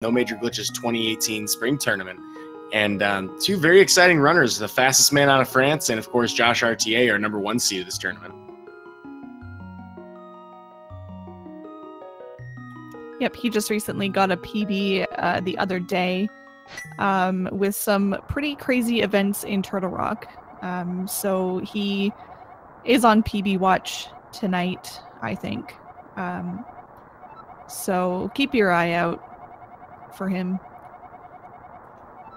No Major Glitches 2018 Spring Tournament. And two very exciting runners, the fastest man out of France and, of course, JoshRTA, our #1 seed of this tournament. Yep, he just recently got a PB the other day with some pretty crazy events in Turtle Rock. So he is on PB watch tonight, I think. So keep your eye out for him.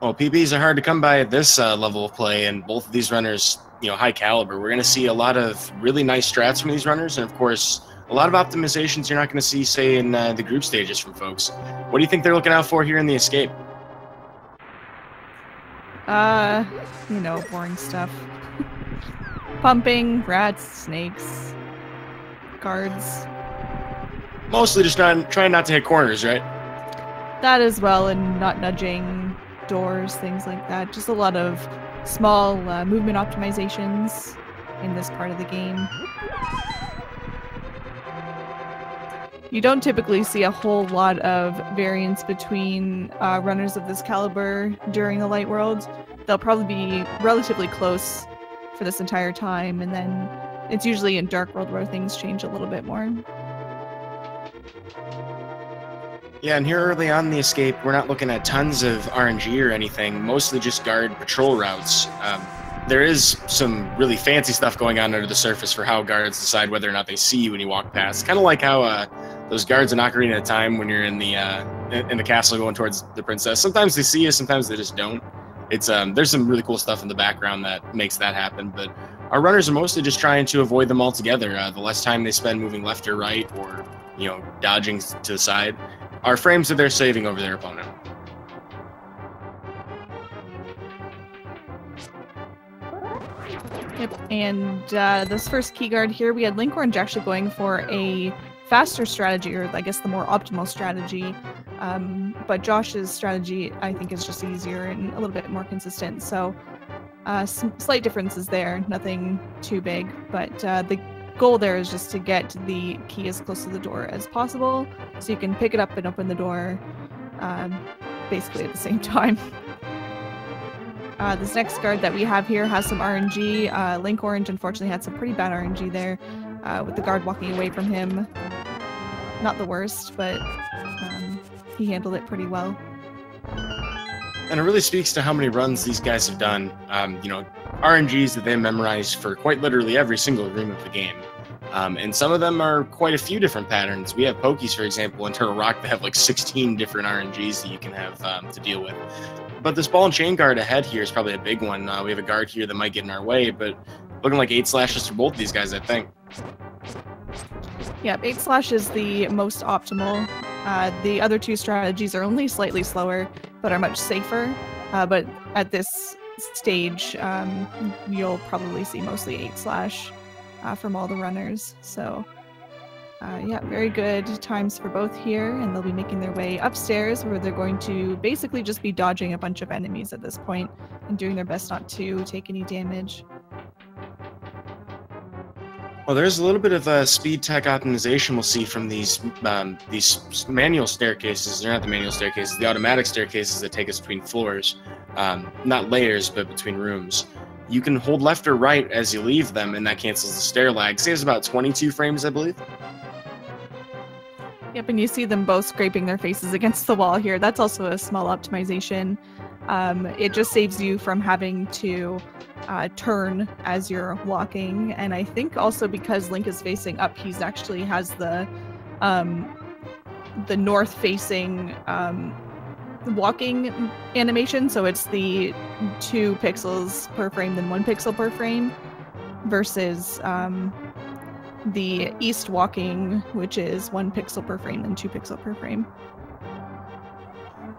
Well, PBs are hard to come by at this level of play, and both of these runners, high caliber. We're going to see a lot of really nice strats from these runners, and of course, a lot of optimizations you're not going to see, say, in the group stages from folks. What do you think they're looking out for here in the escape? Boring stuff. Pumping, rats, snakes, guards. Mostly just trying not to hit corners, right? That as well, and not nudging doors, things like that. Just a lot of small movement optimizations in this part of the game. You don't typically see a whole lot of variance between runners of this caliber during the Light World. They'll probably be relatively close for this entire time, and then it's usually in Dark World where things change a little bit more. Yeah, and here early on in the escape, we're not looking at tons of RNG or anything, mostly just guard patrol routes. There is some really fancy stuff going on under the surface for how guards decide whether or not they see you when you walk past. Kind of like how those guards in Ocarina of Time when you're in the castle going towards the princess. Sometimes they see you, sometimes they just don't. It's there's some really cool stuff in the background that makes that happen, but our runners are mostly just trying to avoid them altogether. The less time they spend moving left or right or, dodging to the side, are frames that they're saving over their opponent. Yep, and this first key guard here, we had Linkorange actually going for a faster strategy, or I guess the more optimal strategy. But Josh's strategy, I think, is just easier and a little bit more consistent. So some slight differences there, nothing too big. But the goal there is just to get the key as close to the door as possible, so you can pick it up and open the door basically at the same time. This next guard that we have here has some RNG. Linkorange unfortunately had some pretty bad RNG there, with the guard walking away from him. Not the worst, but he handled it pretty well. And it really speaks to how many runs these guys have done. RNGs that they memorize for quite literally every single room of the game. And some of them are quite a few different patterns. We have Pokies, for example, in Turtle Rock that have like 16 different RNGs that you can have to deal with. But this ball and chain guard ahead here is probably a big one. We have a guard here that might get in our way, but looking like 8 slashes for both of these guys, I think. Yeah, 8 slash is the most optimal. The other two strategies are only slightly slower, but are much safer. But at this stage, you'll probably see mostly 8 slash from all the runners. So yeah, very good times for both here, and they'll be making their way upstairs, where they're going to basically just be dodging a bunch of enemies at this point and doing their best not to take any damage. Well, there's a little bit of speed tech optimization we'll see from these manual staircases. They're not the manual staircases, the automatic staircases that take us between floors. Not layers, but between rooms. You can hold left or right as you leave them, and that cancels the stair lag. Saves about 22 frames, I believe. Yep, and you see them both scraping their faces against the wall here. That's also a small optimization. It just saves you from having to turn as you're walking, and I think also because Link is facing up, he's actually has the north-facing walking animation, so it's the 2 pixels per frame than 1 pixel per frame, versus the east walking, which is 1 pixel per frame and 2 pixel per frame.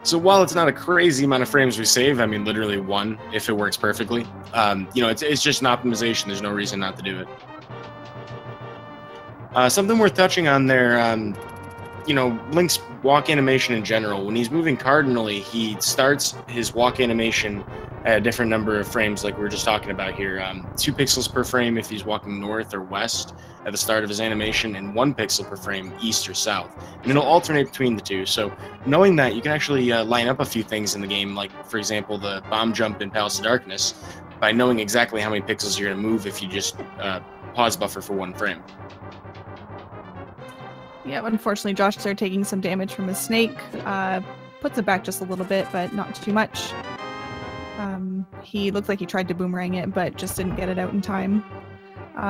So while it's not a crazy amount of frames we save, I mean literally 1 if it works perfectly, it's just an optimization. There's no reason not to do it. Something worth touching on there, Link's walk animation in general. When he's moving cardinally, he starts his walk animation at a different number of frames like we were just talking about here. 2 pixels per frame if he's walking north or west at the start of his animation, and 1 pixel per frame east or south. And it'll alternate between the two. So knowing that, you can actually line up a few things in the game, like, for example, the bomb jump in Palace of Darkness, by knowing exactly how many pixels you're going to move if you just pause buffer for 1 frame. Yeah, unfortunately, Josh started taking some damage from his snake. Puts it back just a little bit, but not too much. He looked like he tried to boomerang it, but just didn't get it out in time.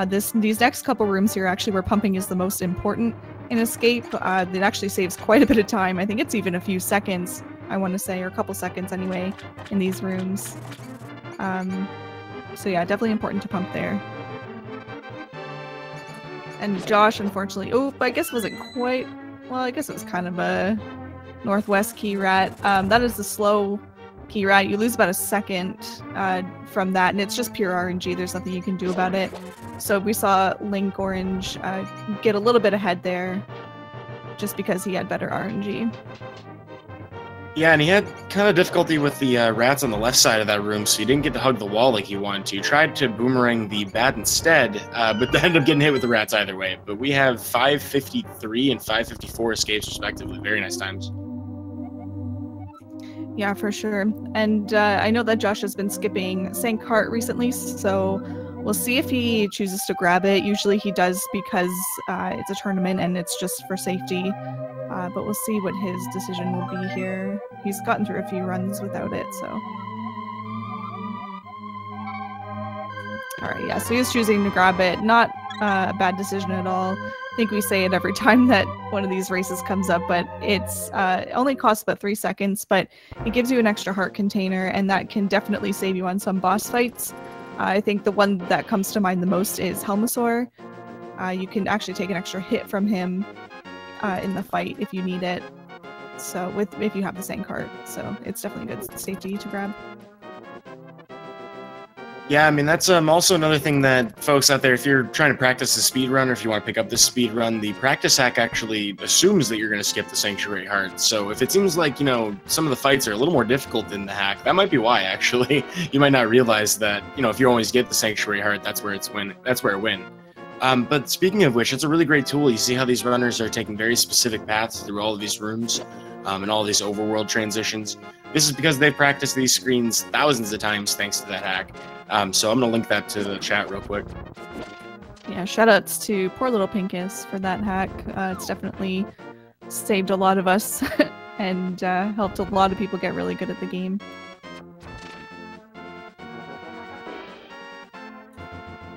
These next couple rooms here, actually, where pumping is the most important in Escape, it actually saves quite a bit of time. I think it's even a few seconds, I want to say, or a couple seconds anyway, in these rooms. So yeah, definitely important to pump there. And Josh, unfortunately, I guess wasn't quite, well, I guess it was kind of a northwest key rat. That is the slow key rat. You lose about a second from that, and it's just pure RNG. There's nothing you can do about it. So we saw Linkorange get a little bit ahead there just because he had better RNG. Yeah, and he had kind of difficulty with the rats on the left side of that room, so he didn't get to hug the wall like he wanted to. He tried to boomerang the bat instead, but ended up getting hit with the rats either way. But we have 553 and 554 escapes, respectively. Very nice times. Yeah, for sure. And I know that Josh has been skipping Sank Heart recently, so we'll see if he chooses to grab it. Usually he does because it's a tournament and it's just for safety. But we'll see what his decision will be here. He's gotten through a few runs without it, so. Alright, yeah, so he's choosing to grab it. Not a bad decision at all. I think we say it every time that one of these races comes up, but it's it only costs about 3 seconds, but it gives you an extra heart container, and that can definitely save you on some boss fights. I think the one that comes to mind the most is Helmasaur. You can actually take an extra hit from him in the fight if you need it. So if you have the Sank Heart, so it's definitely good safety to grab. Yeah, I mean, that's also another thing that folks out there, if you're trying to practice the speed run, or if you want to pick up this speed run, the practice hack actually assumes that you're going to skip the Sanctuary Heart. So if it seems like, you know, some of the fights are a little more difficult than the hack, that might be why, actually. You might not realize that, you know, if you always get the Sanctuary Heart, that's where it wins. But speaking of which, it's a really great tool. You see how these runners are taking very specific paths through all of these rooms and all these overworld transitions. This is because they've practiced these screens thousands of times thanks to that hack. So I'm going to link that to the chat real quick. Yeah, shoutouts to poor little Pinkus for that hack. It's definitely saved a lot of us and helped a lot of people get really good at the game.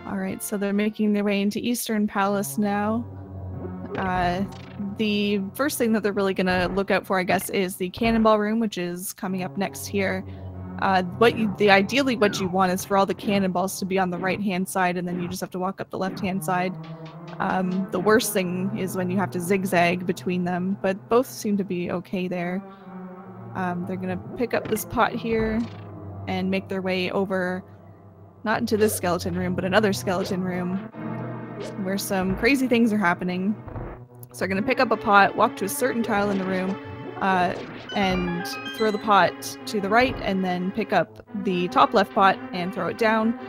Alright, so they're making their way into Eastern Palace now. The first thing that they're really going to look out for, I guess, is the Cannonball Room, which is coming up next here. Ideally what you want is for all the cannonballs to be on the right-hand side, and then you just have to walk up the left-hand side. The worst thing is when you have to zigzag between them, but both seem to be okay there. They're going to pick up this pot here and make their way over, not into this skeleton room, but another skeleton room where some crazy things are happening. So they're going to pick up a pot, walk to a certain tile in the room, and throw the pot to the right, and then pick up the top left pot and throw it down.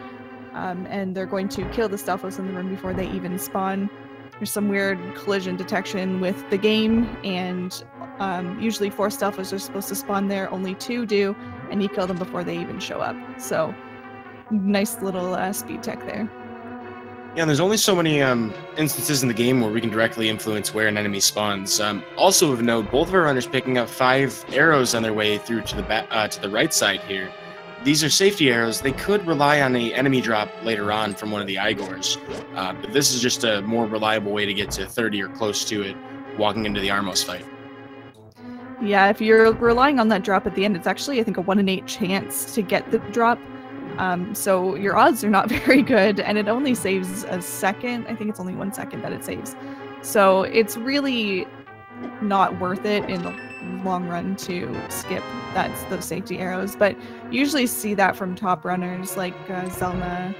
And they're going to kill the Stelphos in the room before they even spawn. There's some weird collision detection with the game, and usually 4 Stelphos are supposed to spawn there, only 2 do, and you kill them before they even show up. So nice little speed tech there. Yeah, and there's only so many instances in the game where we can directly influence where an enemy spawns. Also of note, both of our runners picking up 5 arrows on their way through to the right side here. These are safety arrows. They could rely on an enemy drop later on from one of the Igors, but this is just a more reliable way to get to 30 or close to it walking into the Armos fight. Yeah, if you're relying on that drop at the end, it's actually, I think, a 1 in 8 chance to get the drop. So your odds are not very good, and it only saves a second. I think it's only 1 second that it saves. So it's really not worth it in the long run to skip those safety arrows. But you usually see that from top runners, like Zelda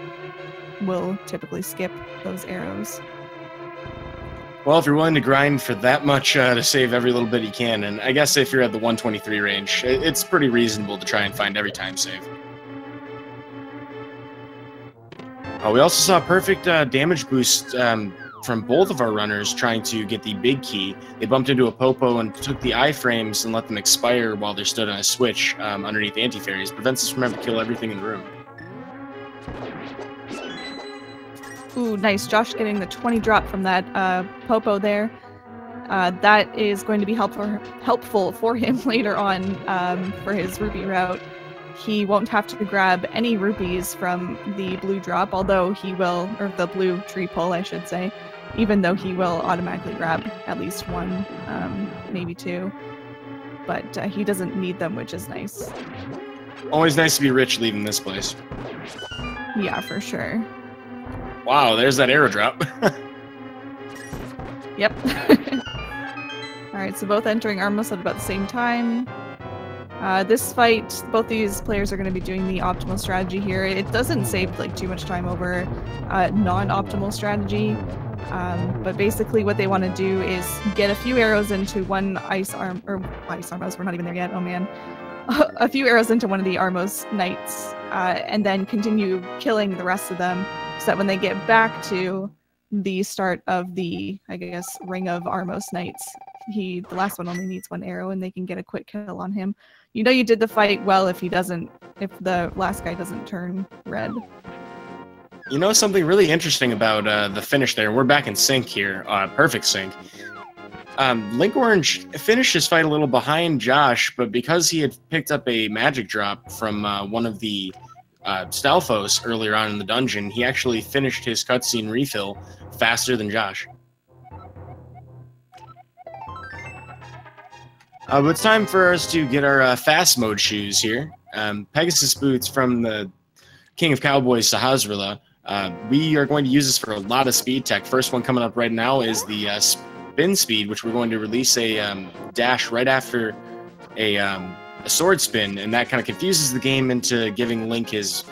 will typically skip those arrows. Well, if you're willing to grind for that much to save every little bit you can, and I guess if you're at the 123 range, it's pretty reasonable to try and find every time save. We also saw a perfect damage boost from both of our runners trying to get the big key. They bumped into a Popo and took the iframes and let them expire while they're stood on a switch underneath anti-fairies. Prevents us from having to kill everything in the room. Ooh, nice. Josh getting the 20 drop from that Popo there. That is going to be helpful for him later on for his rupee route. He won't have to grab any rupees from the blue drop, although he will, or the blue tree pull, I should say, even though he will automatically grab at least one, maybe two. But he doesn't need them, which is nice. Always nice to be rich leaving this place. Yeah, for sure. Wow, there's that arrow drop. Yep. Alright, so both entering Armos at about the same time. This fight, both these players are going to be doing the optimal strategy here. It doesn't save like too much time over non-optimal strategy, but basically what they want to do is get a few arrows into one ice Armos, we're not even there yet, oh man. A few arrows into one of the Armos knights, and then continue killing the rest of them, so that when they get back to the start of the, I guess, ring of Armos knights, the last one only needs one arrow and they can get a quick kill on him. You know you did the fight well if the last guy doesn't turn red. You know something really interesting about the finish there? We're back in sync here, perfect sync. Linkorange finished his fight a little behind Josh, but because he had picked up a magic drop from one of the Stalfos earlier on in the dungeon, he actually finished his cutscene refill faster than Josh. But it's time for us to get our fast mode shoes here. Pegasus boots from the King of Cowboys, Sahasrahla. We are going to use this for a lot of speed tech. First one coming up right now is the spin speed, which we're going to release a dash right after a sword spin, and that kind of confuses the game into giving Link his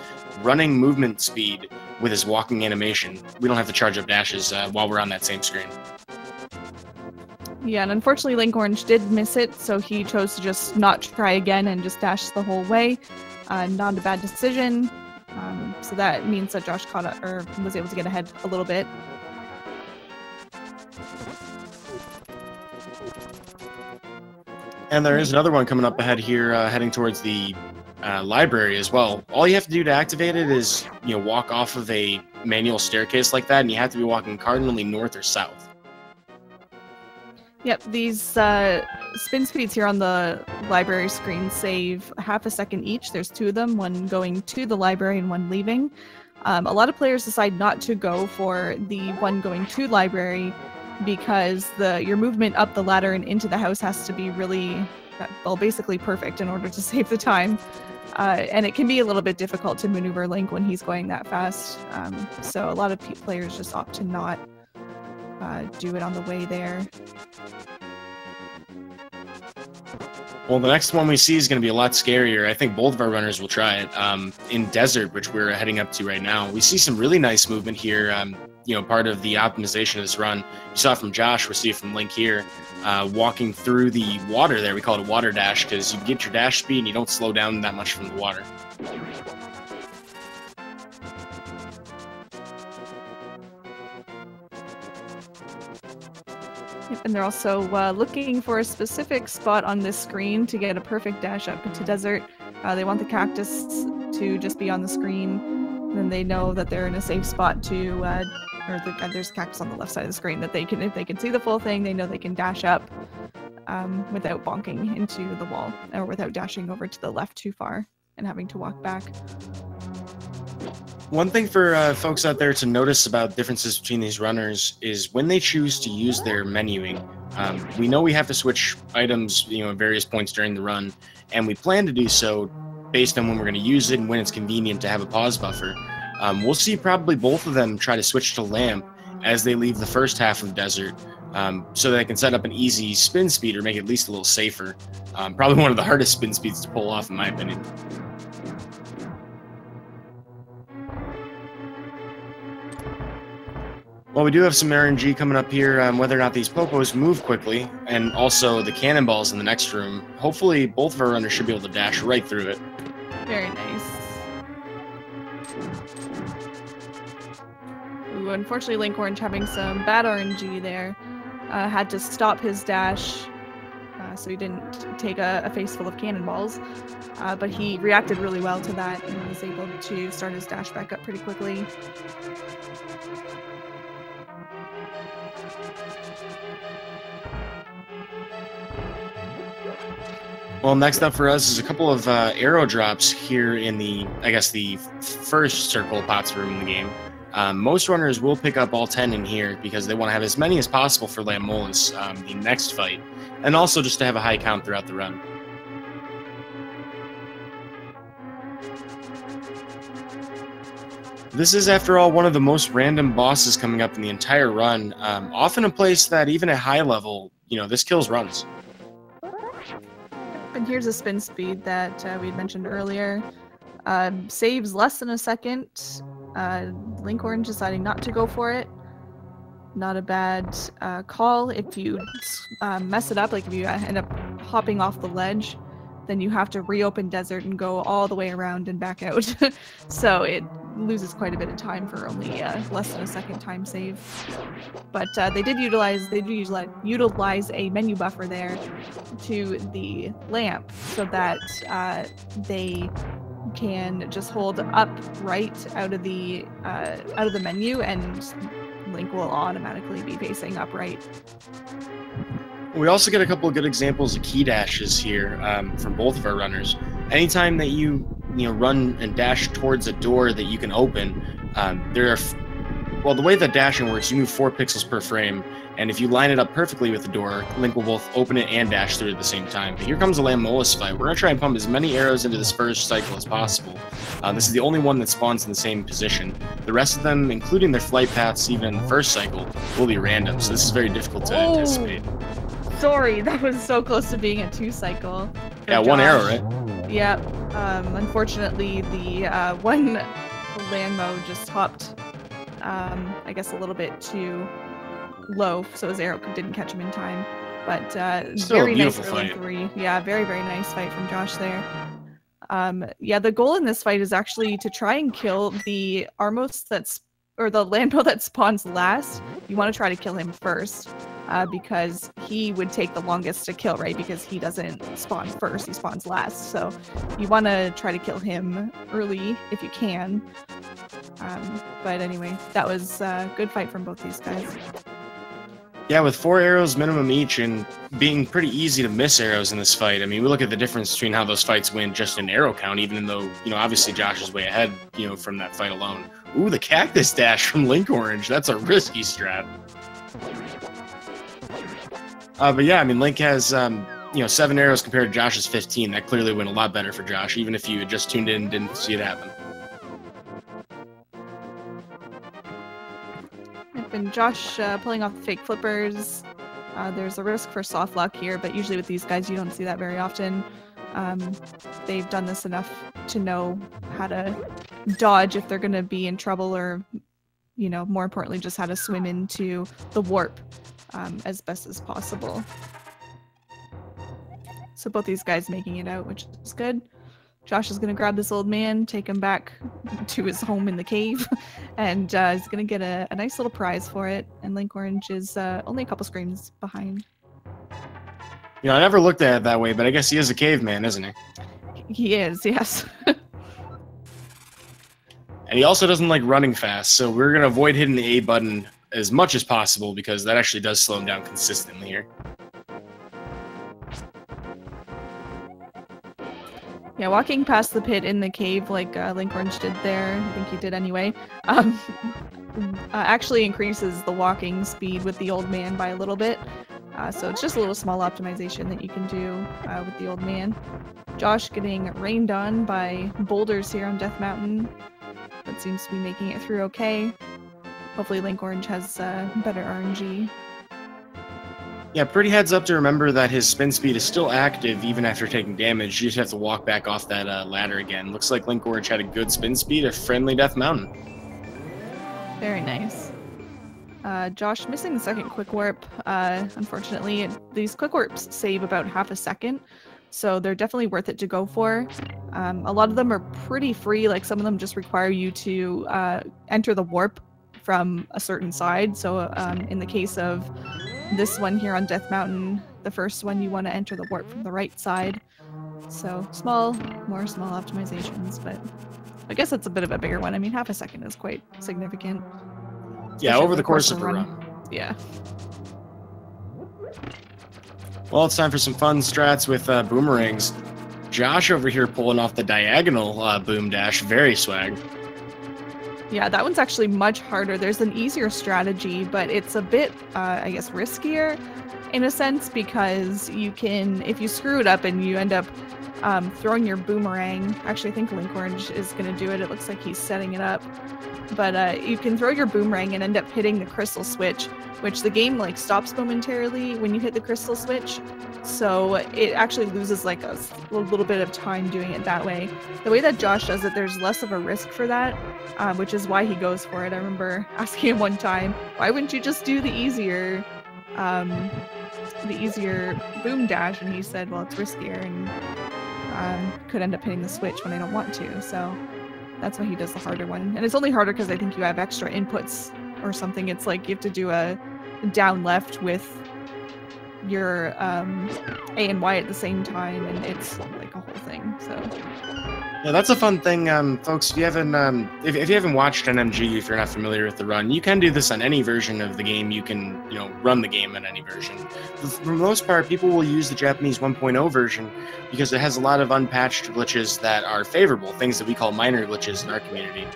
running movement speed with his walking animation. We don't have to charge up dashes while we're on that same screen. Yeah, and unfortunately Linkorange did miss it, so he chose to just not try again and just dash the whole way. Not a bad decision. So that means that Josh caught up, or was able to get ahead a little bit. And there is another one coming up ahead here, heading towards the library as well. All you have to do to activate it is, walk off of a manual staircase like that, and you have to be walking cardinally north or south. Yep, these spin speeds here on the library screen save half a second each. There's two of them, one going to the library and one leaving. A lot of players decide not to go for the one going to library because your movement up the ladder and into the house has to be really, well, basically perfect in order to save the time. And it can be a little bit difficult to maneuver Link when he's going that fast. So a lot of players just opt to not do it on the way there. Well, the next one we see is going to be a lot scarier. I think both of our runners will try it. In Desert, which we're heading up to right now, we see some really nice movement here. Part of the optimization of this run. You saw it from Josh, we see it from Link here. Walking through the water there. We call it a water dash because you get your dash speed and you don't slow down that much from the water. Yep, and they're also looking for a specific spot on this screen to get a perfect dash up into Desert. They want the cactus to just be on the screen, and then they know that they're in a safe spot to, there's cactus on the left side of the screen that they can, if they can see the full thing, they know they can dash up without bonking into the wall, or without dashing over to the left too far and having to walk back. One thing for folks out there to notice about differences between these runners is when they choose to use their menuing. We know we have to switch items, at various points during the run, and we plan to do so based on when we're going to use it and when it's convenient to have a pause buffer. We'll see probably both of them try to switch to Lamp as they leave the first half of Desert, so that they can set up an easy spin speed or make it at least a little safer. Probably one of the hardest spin speeds to pull off, in my opinion. Well, we do have some RNG coming up here, whether or not these Popos move quickly, and also the cannonballs in the next room. Hopefully, both of our runners should be able to dash right through it. Very nice. Ooh, unfortunately, Linkorange having some bad RNG there. Had to stop his dash so he didn't take a face full of cannonballs. But he reacted really well to that and was able to start his dash back up pretty quickly. Well, next up for us is a couple of arrow drops here in the, I guess, the first circle pots room in the game. Most runners will pick up all 10 in here because they want to have as many as possible for Lammolas the next fight, and also just to have a high count throughout the run. This is, after all, one of the most random bosses coming up in the entire run, often a place that even at high level, you know, this kills runs. And here's a spin speed that we had mentioned earlier. Saves less than a second. Linkorange deciding not to go for it. Not a bad call. If you mess it up, like if you end up hopping off the ledge, then you have to reopen desert and go all the way around and back out. So it loses quite a bit of time for only less than a second time save. But they did utilize a menu buffer there to the lamp so that they can just hold up right out of the menu, and Link will automatically be facing upright. We also get a couple of good examples of key dashes here from both of our runners. Anytime that you run and dash towards a door that you can open, well, the way that dashing works, you move 4 pixels per frame, and if you line it up perfectly with the door, Link will both open it and dash through at the same time. But here comes a Lammolas fight. We're going to try and pump as many arrows into this first cycle as possible. This is the only one that spawns in the same position. The rest of them, including their flight paths even in the first cycle, will be random, so this is very difficult to anticipate. Sorry, that was so close to being a 2 cycle. Yeah, Josh. 1 arrow, right? Yeah. Unfortunately, the one Lammo just hopped, I guess, a little bit too low, so his arrow didn't catch him in time. But still very a beautiful nice early fight. 3. Yeah, very, very nice fight from Josh there. Yeah, the goal in this fight is actually to try and kill the Armos or the Lambo that spawns last. You want to try to kill him first. Because he would take the longest to kill, right? Because he doesn't spawn first, he spawns last. So you want to try to kill him early if you can. But anyway, that was a good fight from both these guys. Yeah, with 4 arrows minimum each and being pretty easy to miss arrows in this fight. I mean, we look at the difference between how those fights win just in arrow count, even though, obviously Josh is way ahead, from that fight alone. Ooh, the cactus dash from Linkorange. That's a risky strat. But yeah, I mean, Link has, 7 arrows compared to Josh's 15. That clearly went a lot better for Josh, even if you had just tuned in and didn't see it happen. And Josh pulling off the fake flippers. There's a risk for soft lock here, but usually with these guys, you don't see that very often. They've done this enough to know how to dodge if they're going to be in trouble, or, more importantly, just how to swim into the warp as best as possible. So both these guys making it out, which is good. Josh is going to grab this old man, take him back to his home in the cave, and he's going to get a nice little prize for it. And Linkorange is only a couple screens behind. I never looked at it that way, but I guess he is a caveman, isn't he? He is, yes. And he also doesn't like running fast, so we're going to avoid hitting the A button as much as possible, because that actually does slow him down consistently here. Yeah, walking past the pit in the cave like Linkorange did there, I think he did anyway, actually increases the walking speed with the old man by a little bit. So it's just a little small optimization that you can do with the old man. Josh getting rained on by boulders here on Death Mountain, but seems to be making it through okay. Hopefully Linkorange has better RNG. Yeah, pretty heads up to remember that his spin speed is still active even after taking damage. You just have to walk back off that ladder again. Looks like Linkorange had a good spin speed at friendly Death Mountain. Very nice. Josh missing the second quick warp. Unfortunately, these quick warps save about half a second, so they're definitely worth it to go for. A lot of them are pretty free, like some of them just require you to enter the warp from a certain side. So in the case of this one here on Death Mountain, the first one, you want to enter the warp from the right side. So more small optimizations, but I guess it's a bit of a bigger one. I mean, half a second is quite significant. Yeah, over the course of a run. Yeah. Well, it's time for some fun strats with boomerangs. Josh over here pulling off the diagonal boom dash. Very swag. Yeah, that one's actually much harder. There's an easier strategy, but it's a bit, I guess, riskier in a sense, because you can, if you screw it up and you end up throwing your boomerang, actually I think Linkorange is going to do it. It looks like he's setting it up. But you can throw your boomerang and end up hitting the crystal switch, which the game like stops momentarily when you hit the crystal switch. So it actually loses like a little bit of time doing it that way. The way that Josh does it, there's less of a risk for that, which is why he goes for it. I remember asking him one time, why wouldn't you just do the easier boom dash? And he said, well, it's riskier and could end up hitting the switch when I don't want to. So that's why he does the harder one. And it's only harder because I think you have extra inputs or something. It's like you have to do a down left with your A and Y at the same time, and it's like a whole thing. So yeah, that's a fun thing, folks. If you haven't if you haven't watched NMG, if you're not familiar with the run, you can do this on any version of the game. You can run the game on any version. For the most part, people will use the Japanese 1.0 version because it has a lot of unpatched glitches that are favorable, things that we call minor glitches in our community.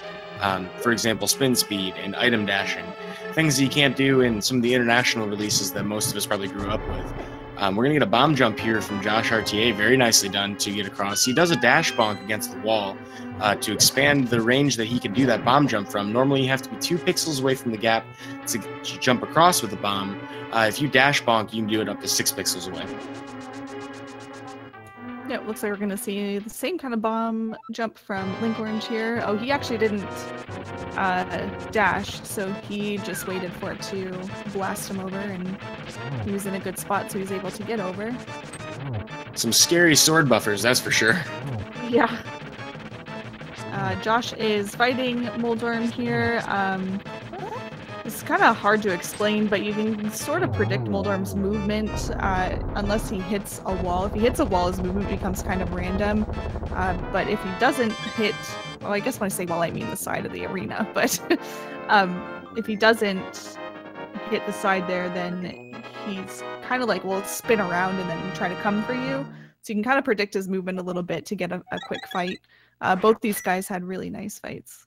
For example, spin speed and item dashing, things that you can't do in some of the international releases that most of us probably grew up with. We're going to get a bomb jump here from JoshRTA, very nicely done to get across. He does a dash bonk against the wall to expand the range that he can do that bomb jump from. Normally you have to be 2 pixels away from the gap to jump across with the bomb. If you dash bonk, you can do it up to 6 pixels away. Yeah, it looks like we're going to see the same kind of bomb jump from Linkorange here. Oh, he actually didn't dash, so he just waited for it to blast him over, and he was in a good spot, so he was able to get over. Some scary sword buffers, that's for sure. Yeah. Josh is fighting Moldorm here. It's kind of hard to explain, but you can sort of predict Moldorm's movement unless he hits a wall. If he hits a wall, his movement becomes kind of random. But if he doesn't hit, well, I guess when I say wall, I mean the side of the arena. But if he doesn't hit the side there, then he's kind of like, well, spin around and then try to come for you. So you can kind of predict his movement a little bit to get a quick fight. Both these guys had really nice fights.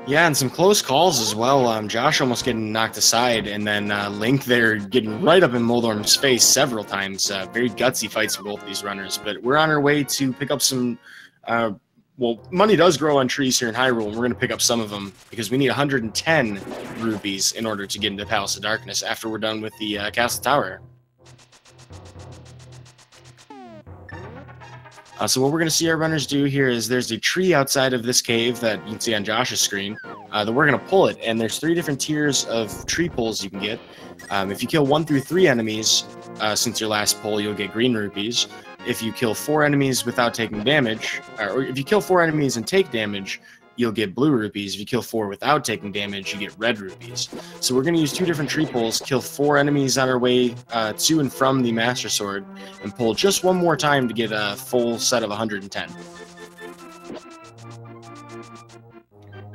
Yeah, and some close calls as well. Josh almost getting knocked aside, and then Link there getting right up in Moldorm's face several times. Very gutsy fights for both these runners, but we're on our way to pick up some... well, money does grow on trees here in Hyrule, and we're going to pick up some of them, because we need 110 rupees in order to get into Palace of Darkness after we're done with the Castle Tower. So what we're going to see our runners do here is there's a tree outside of this cave that you can see on Josh's screen that we're going to pull it, and there's 3 different tiers of tree pulls you can get. If you kill 1 through 3 enemies since your last pull, you'll get green rupees. If you kill 4 enemies without taking damage, or if you kill 4 enemies and take damage, you'll get blue rupees. If you kill 4 without taking damage, you get red rupees. So we're going to use 2 different tree pulls, kill 4 enemies on our way to and from the Master Sword, and pull just 1 more time to get a full set of 110.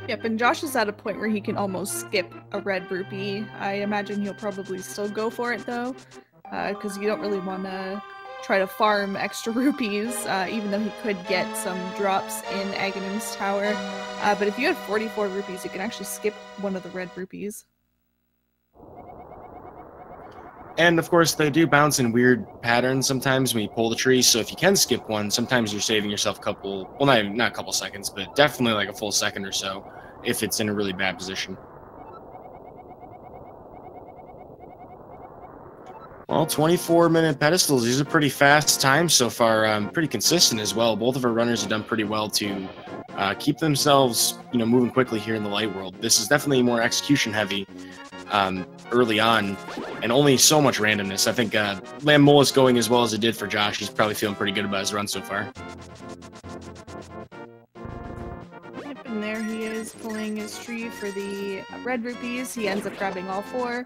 Yep, and Josh is at a point where he can almost skip a red rupee. I imagine he'll probably still go for it, though, because you don't really want to try to farm extra rupees, even though he could get some drops in Aghanim's tower. But if you had 44 rupees, you can actually skip one of the red rupees. And of course, they do bounce in weird patterns sometimes when you pull the tree, so if you can skip one, sometimes you're saving yourself a couple, well, not a couple seconds, but definitely like a full second or so if it's in a really bad position. Well, 24-minute pedestals. These are pretty fast times so far. Pretty consistent as well. Both of our runners have done pretty well to keep themselves, moving quickly here in the light world. This is definitely more execution heavy early on, and only so much randomness. I think Lamb Mullis going as well as it did for Josh. He's probably feeling pretty good about his run so far. Yep, and there he is pulling his tree for the red rupees. He ends up grabbing all 4.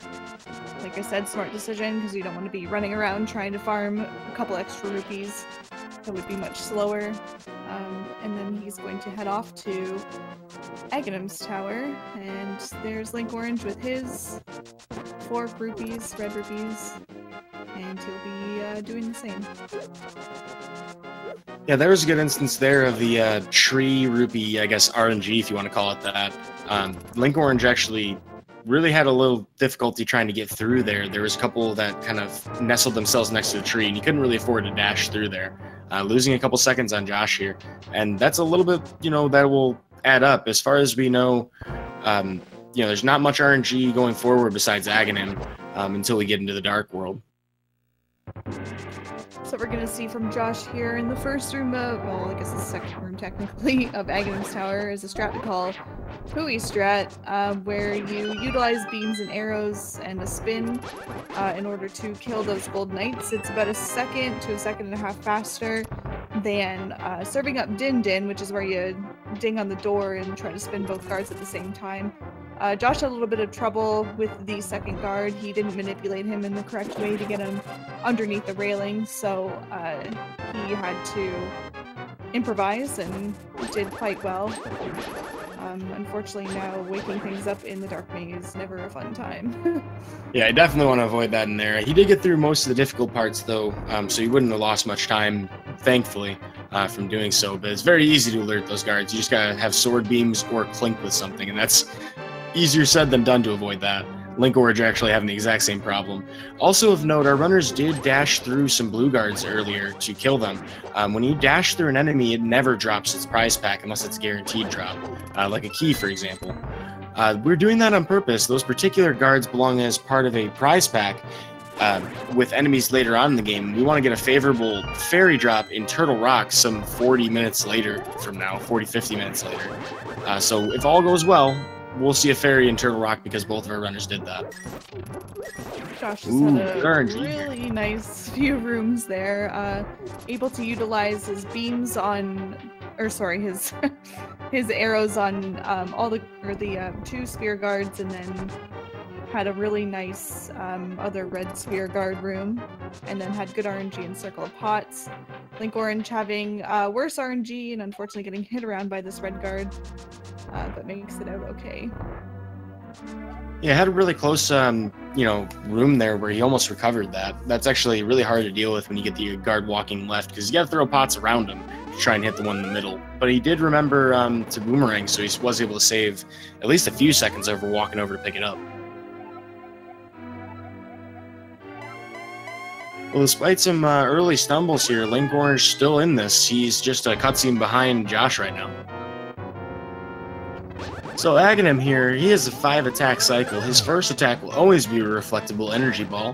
Like I said, smart decision, because you don't want to be running around trying to farm a couple extra rupees. That would be much slower. And then he's going to head off to Aghanim's tower, and there's Linkorange with his 4 rupees, red rupees, and he'll be doing the same. Yeah, there was a good instance there of the tree rupee, I guess RNG if you want to call it that. Linkorange actually really had a little difficulty trying to get through there. There was a couple that kind of nestled themselves next to the tree, and you couldn't really afford to dash through there. Losing a couple seconds on Josh here, and that's a little bit, that will add up. As far as we know, there's not much RNG going forward besides Aghanim until we get into the Dark World. So we're going to see from Josh here in the first room of, well, I guess the second room technically, of Aghanim's tower is a strat we call Pui strat, where you utilize beams and arrows and a spin in order to kill those gold knights. It's about 1 second to 1.5 seconds faster than serving up Din Din, which is where you ding on the door and try to spin both guards at the same time. Josh had a little bit of trouble with the second guard. He didn't manipulate him in the correct way to get him underneath the railing, so he had to improvise and did quite well. Unfortunately, now waking things up in the dark maze is never a fun time. Yeah, I definitely want to avoid that in there. He did get through most of the difficult parts, though, so he wouldn't have lost much time, thankfully, from doing so. But it's very easy to alert those guards. You just gotta have sword beams or clink with something, and that's easier said than done to avoid that. Linkorange actually having the exact same problem. Also of note, our runners did dash through some blue guards earlier to kill them. When you dash through an enemy, it never drops its prize pack unless it's guaranteed drop, like a key, for example. We're doing that on purpose. Those particular guards belong as part of a prize pack with enemies later on in the game. We want to get a favorable fairy drop in Turtle Rock some 40 minutes later from now, 50 minutes later. So if all goes well, we'll see a fairy in Turtle Rock because both of our runners did that. Josh just had a really nice few rooms there. Able to utilize his beams on, or sorry, his his arrows on all the 2 spear guards, and then had a really nice other red spear guard room, and then had good RNG in Circle of Pots. Linkorange having worse RNG and unfortunately getting hit around by this red guard. But makes it out okay. Yeah, had a really close, room there where he almost recovered that. That's actually really hard to deal with when you get the guard walking left, because you got to throw pots around him to try and hit the one in the middle. But he did remember to boomerang, so he was able to save at least a few seconds over walking over to pick it up. Well, despite some early stumbles here, Linkorange still in this. He's just a cutscene behind Josh right now. So Aghanim here, he has a 5 attack cycle. His first attack will always be a reflectable energy ball.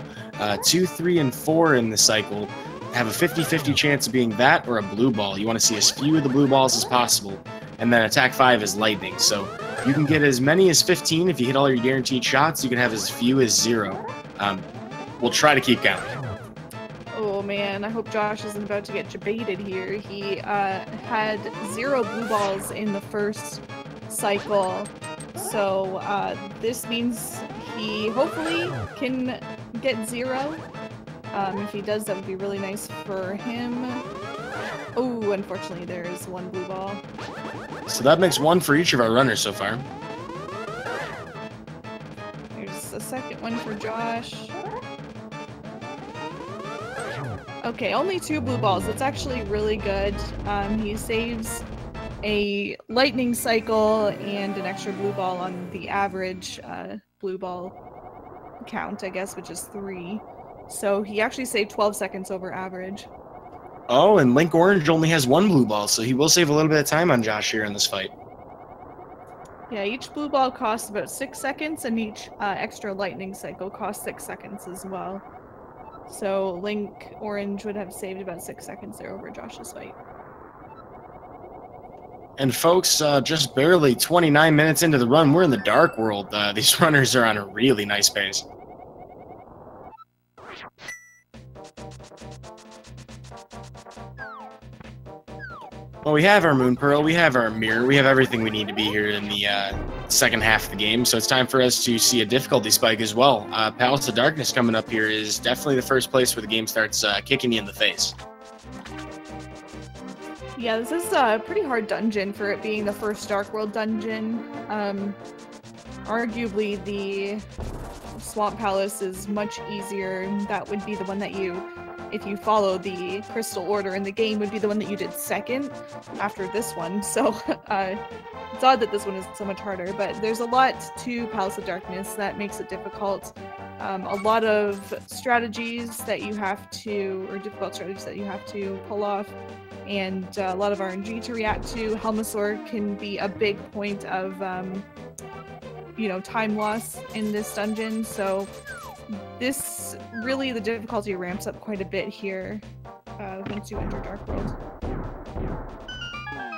2, 3, and 4 in the cycle have a 50-50 chance of being that or a blue ball. You want to see as few of the blue balls as possible. And then attack 5 is lightning. So you can get as many as 15 if you hit all your guaranteed shots. You can have as few as 0. We'll try to keep counting. Oh man, I hope Josh isn't about to get jebaited here. He had 0 blue balls in the first cycle, so this means he hopefully can get 0. If he does, that would be really nice for him. Oh, unfortunately there is 1 blue ball. So that makes 1 for each of our runners so far. There's a second one for Josh. Okay, only 2 blue balls. That's actually really good. He saves a lightning cycle and an extra blue ball on the average blue ball count, I guess, which is 3. So he actually saved 12 seconds over average. Oh, and Linkorange only has 1 blue ball, so he will save a little bit of time on Josh here in this fight. Yeah, each blue ball costs about 6 seconds, and each extra lightning cycle costs 6 seconds as well. So Linkorange would have saved about 6 seconds there over Josh's fight. And folks, just barely 29 minutes into the run, we're in the Dark World. These runners are on a really nice pace. Well, we have our Moon Pearl, we have our Mirror, we have everything we need to be here in the second half of the game, so it's time for us to see a difficulty spike as well. Palace of Darkness coming up here is definitely the first place where the game starts kicking you in the face. Yeah, this is a pretty hard dungeon for it being the first Dark World dungeon. Arguably, the Swamp Palace is much easier. That would be the one that you, if you follow the crystal order in the game, would be the one that you did second after this one. So it's odd that this one is so much harder, but there's a lot to Palace of Darkness that makes it difficult. A lot of strategies that you have to, or difficult strategies that you have to pull off, and a lot of RNG to react to. Helmasaur can be a big point of you know, time loss in this dungeon, so this really, the difficulty ramps up quite a bit here once you enter Dark World.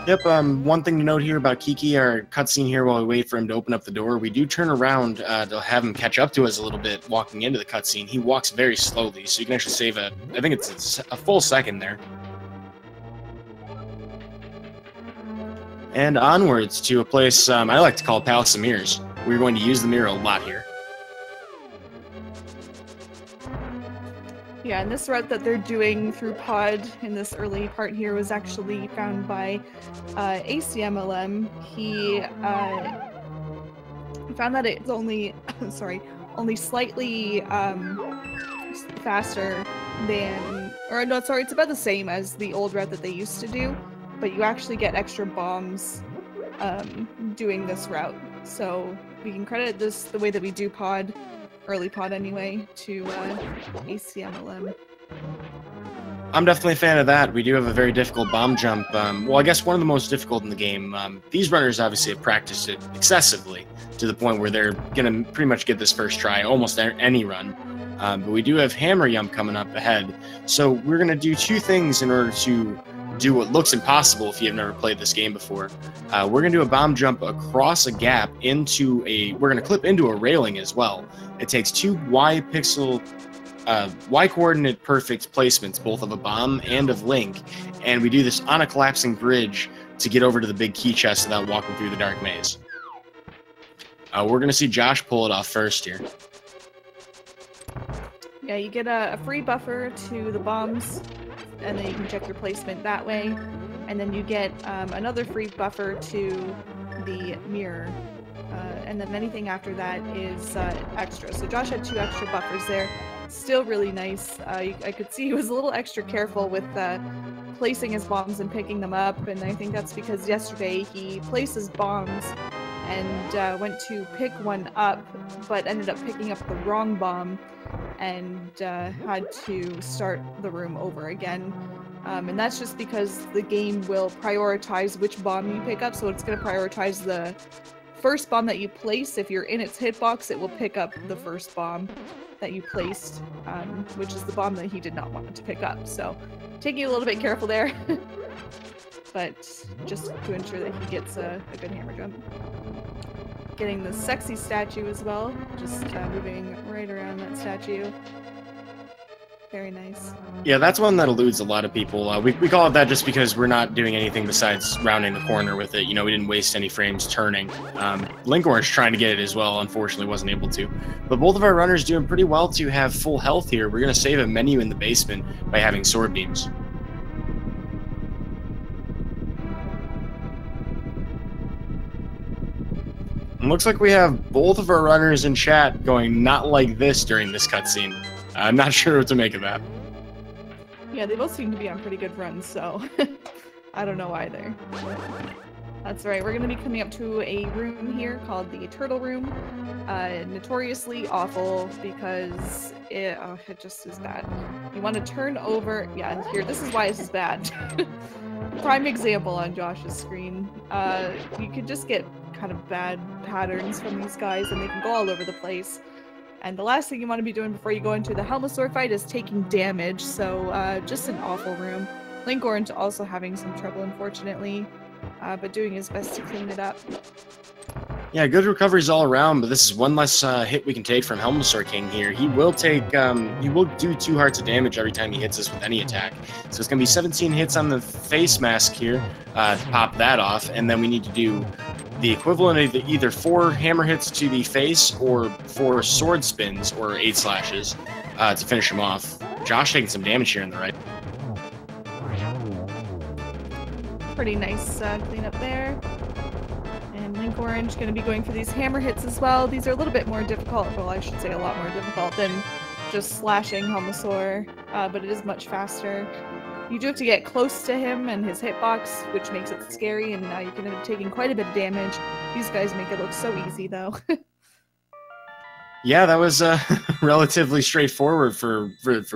Yep, one thing to note here about Kiki, our cutscene here while we wait for him to open up the door, we do turn around to have him catch up to us a little bit walking into the cutscene. He walks very slowly, so you can actually save I think it's a full second there. And onwards to a place I like to call Palace of Mirrors. We're going to use the mirror a lot here. Yeah, and this route that they're doing through Pod in this early part here was actually found by ACMLM. He found that it's only, only slightly faster than, or no, sorry, it's about the same as the old route that they used to do, but you actually get extra bombs doing this route. So we can credit this, the way that we do Pod, early Pod anyway, to ACMLM. I'm definitely a fan of that. We do have a very difficult bomb jump. Well, I guess one of the most difficult in the game. These runners obviously have practiced it excessively to the point where they're going to pretty much get this first try almost any run. But we do have Hammer Yump coming up ahead. So we're going to do two things in order to do what looks impossible if you've never played this game before. We're going to do a bomb jump across a gap into we're going to clip into a railing as well. It takes two Y coordinate perfect placements, both of a bomb and of Link, and we do this on a collapsing bridge to get over to the big key chest without walking through the dark maze. We're going to see Josh pull it off first here. Yeah, you get a free buffer to the bombs, and then you can check your placement that way. And then you get another free buffer to the mirror. And then anything after that is extra. So Josh had 2 extra buffers there. Still really nice. I could see he was a little extra careful with placing his bombs and picking them up. And I think that's because yesterday he placed his bombs and went to pick one up, but ended up picking up the wrong bomb and had to start the room over again. And that's just because the game will prioritize which bomb you pick up, so it's going to prioritize the first bomb that you place. If you're in its hitbox, it will pick up the first bomb that you placed, which is the bomb that he did not want to pick up. So taking a little bit careful there, but just to ensure that he gets a good hammer jump. Getting the sexy statue as well, just moving right around that statue. Very nice. Yeah, that's one that eludes a lot of people. We call it that just because we're not doing anything besides rounding the corner with it. You know, we didn't waste any frames turning. Linkorange trying to get it as well, unfortunately wasn't able to. But both of our runners doing pretty well to have full health here. We're going to save a menu in the basement by having sword beams. It looks like we have both of our runners in chat going not like this during this cutscene. I'm not sure what to make of that. Yeah, they both seem to be on pretty good runs, so I don't know either. That's right, we're going to be coming up to a room here called the Turtle Room. Notoriously awful because it just is bad. You want to turn over... Yeah, here, this is why this is bad. Prime example on Josh's screen. You could just get kind of bad patterns from these guys and they can go all over the place. And the last thing you want to be doing before you go into the Helmasaur fight is taking damage, so just an awful room. Linkorange also having some trouble, unfortunately, but doing his best to clean it up. Yeah, good recoveries all around, but this is one less hit we can take from Helmsaur King here. He will take, he will do 2 hearts of damage every time he hits us with any attack. So it's going to be 17 hits on the face mask here to pop that off, and then we need to do the equivalent of either 4 hammer hits to the face or 4 sword spins or 8 slashes to finish him off. Josh taking some damage here in the right. Pretty nice cleanup there. And Linkorange going to be going for these hammer hits as well. These are a little bit more difficult, well, I should say a lot more difficult than just slashing Helmsaur, but it is much faster. You do have to get close to him and his hitbox, which makes it scary, and now you can end up taking quite a bit of damage. These guys make it look so easy, though. Yeah, that was relatively straightforward for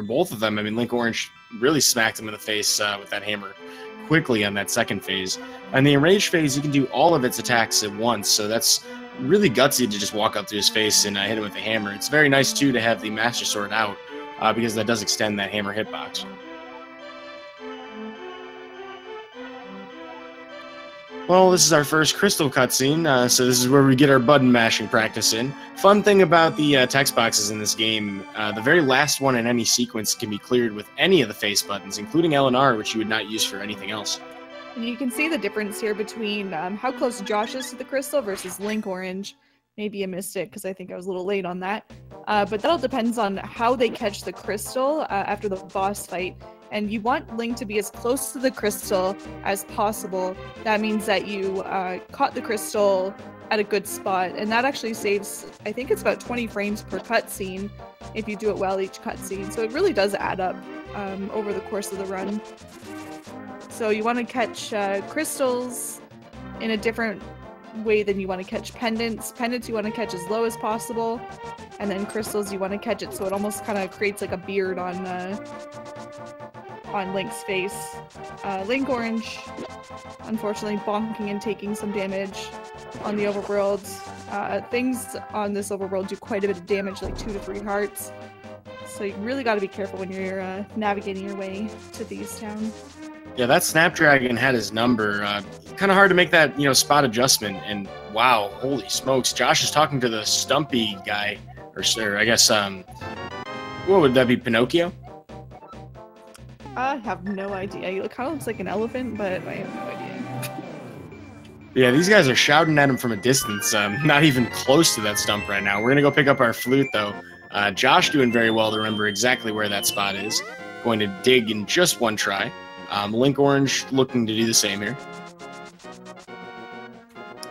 both of them. I mean, Linkorange really smacked him in the face with that hammer quickly on that second phase. On the enraged phase, you can do all of its attacks at once, so that's really gutsy to just walk up to his face and hit him with a hammer. It's very nice, too, to have the Master Sword out, because that does extend that hammer hitbox. Well, this is our first crystal cutscene, so this is where we get our button mashing practice in. Fun thing about the text boxes in this game, the very last one in any sequence can be cleared with any of the face buttons, including L and R, which you would not use for anything else. And you can see the difference here between how close Josh is to the crystal versus Linkorange. Maybe you missed it because I think I was a little late on that. But that all depends on how they catch the crystal after the boss fight. And you want Link to be as close to the crystal as possible. That means that you caught the crystal at a good spot, and that actually saves, I think it's about 20 frames per cutscene if you do it well each cutscene. So it really does add up over the course of the run. So you want to catch crystals in a different way than you want to catch pendants. Pendants you want to catch as low as possible, and then crystals you want to catch it so it almost kind of creates like a beard on Link's face. Linkorange, unfortunately, bonking and taking some damage on the overworld. Things on this overworld do quite a bit of damage, like 2 to 3 hearts. So you really got to be careful when you're navigating your way to these towns. Yeah, that Snapdragon had his number. Kind of hard to make that, spot adjustment. And wow, holy smokes, Josh is talking to the Stumpy guy, or I guess, what would that be, Pinocchio? I have no idea. He kind of looks like an elephant, but I have no idea. Yeah, these guys are shouting at him from a distance. Not even close to that stump right now. We're going to go pick up our flute, though. Josh doing very well to remember exactly where that spot is. Going to dig in just one try. Linkorange looking to do the same here.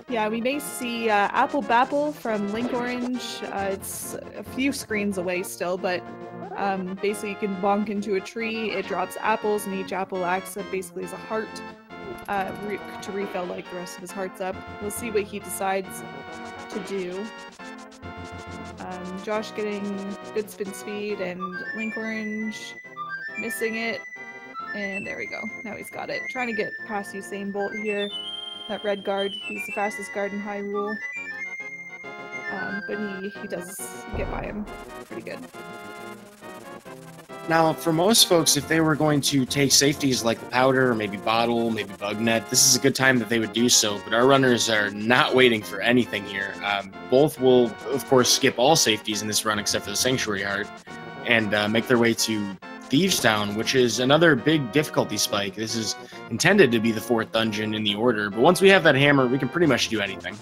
Yeah, we may see Apple Bapple from Linkorange. It's a few screens away still, but basically you can bonk into a tree, it drops apples, and each apple acts basically as a heart to refill like the rest of his hearts up. We'll see what he decides to do. Josh getting good spin speed, and Linkorange missing it. And there we go. Now he's got it. Trying to get past Usain Bolt here. That red guard. He's the fastest guard in Hyrule. But he does get by him pretty good. Now, for most folks, if they were going to take safeties like the powder, or maybe bottle, maybe bug net, this is a good time that they would do so. But our runners are not waiting for anything here. Both will, of course, skip all safeties in this run except for the Sanctuary Heart, and make their way to Thieves Town, which is another big difficulty spike. This is intended to be the 4th dungeon in the order, but once we have that hammer, we can pretty much do anything.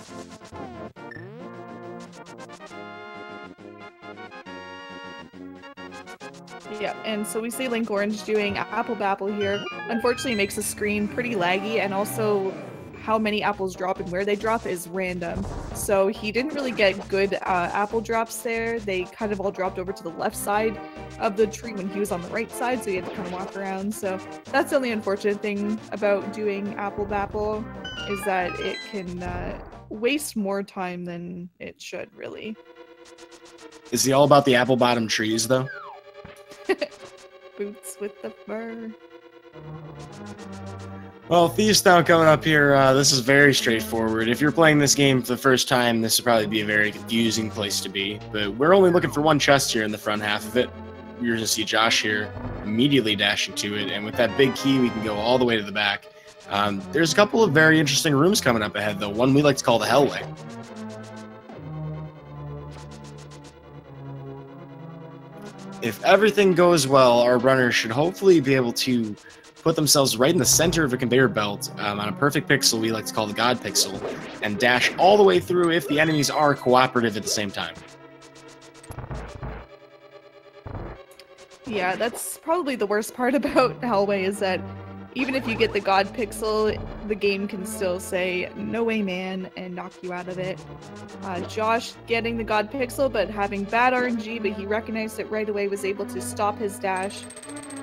Yeah, and so we see Linkorange doing Apple Bapple here. Unfortunately, it makes the screen pretty laggy, and also how many apples drop and where they drop is random. So he didn't really get good apple drops there. They kind of all dropped over to the left side of the tree when he was on the right side, so he had to kind of walk around. So that's the only unfortunate thing about doing Apple Bapple, is that it can waste more time than it should, really. Is he all about the apple bottom trees, though? Boots with the fur. Well, Thieves Town coming up here, this is very straightforward. If you're playing this game for the first time, this would probably be a very confusing place to be. But we're only looking for one chest here in the front half of it. You're going to see Josh here immediately dashing to it, and with that big key, we can go all the way to the back. There's a couple of very interesting rooms coming up ahead, though. One we like to call the Hellway. if everything goes well, our runners should hopefully be able to put themselves right in the center of a conveyor belt on a perfect pixel we like to call the God Pixel, and dash all the way through if the enemies are cooperative at the same time. Yeah, that's probably the worst part about Hellway, is that even if you get the God Pixel, the game can still say, no way man, and knock you out of it. Josh getting the God Pixel, but having bad RNG, but he recognized it right away, was able to stop his dash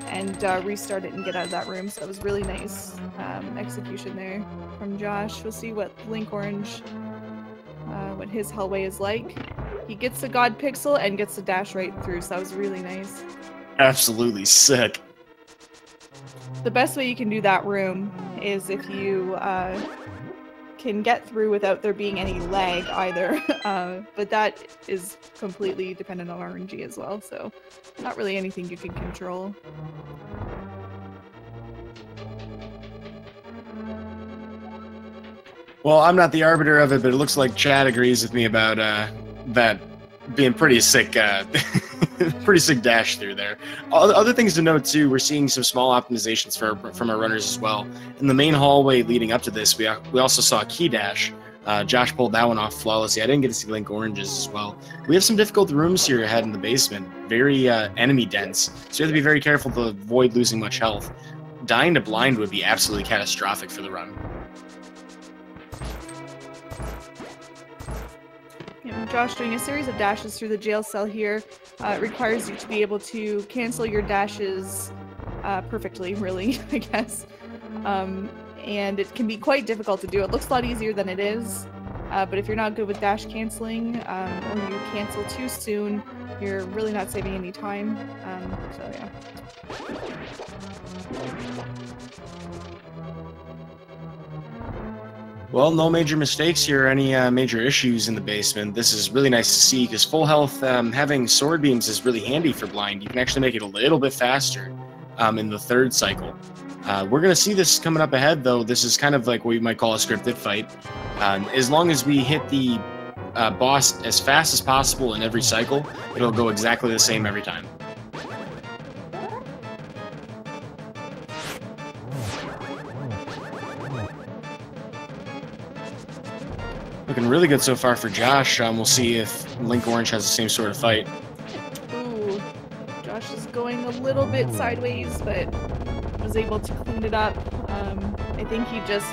and restart it and get out of that room. So that was really nice execution there from Josh. We'll see what Linkorange, what his Hellway is like. He gets the God Pixel and gets the dash right through, so that was really nice. Absolutely sick. The best way you can do that room is if you can get through without there being any lag either, but that is completely dependent on RNG as well, so not really anything you can control. Well, I'm not the arbiter of it, but it looks like Chad agrees with me about that being pretty sick, pretty sick dash through there. Other things to note too, we're seeing some small optimizations from our runners as well. In the main hallway leading up to this, we also saw a key dash. Josh pulled that one off flawlessly. I didn't get to see Linkorange's as well. We have some difficult rooms here ahead in the basement, very enemy dense, so you have to be very careful to avoid losing much health. Dying to blind would be absolutely catastrophic for the run. Josh doing a series of dashes through the jail cell here. It requires you to be able to cancel your dashes perfectly, really, I guess. And it can be quite difficult to do. It looks a lot easier than it is, but if you're not good with dash canceling, or you cancel too soon, you're really not saving any time. So yeah. Well, no major mistakes here, or any major issues in the basement. This is really nice to see, because full health, having sword beams is really handy for blind. You can actually make it a little bit faster in the third cycle. We're going to see this coming up ahead, though. This is kind of like what you might call a scripted fight. As long as we hit the boss as fast as possible in every cycle, it'll go exactly the same every time. Looking really good so far for Josh. We'll see if Linkorange has the same sort of fight. Ooh, Josh is going a little bit sideways, but was able to clean it up. I think he just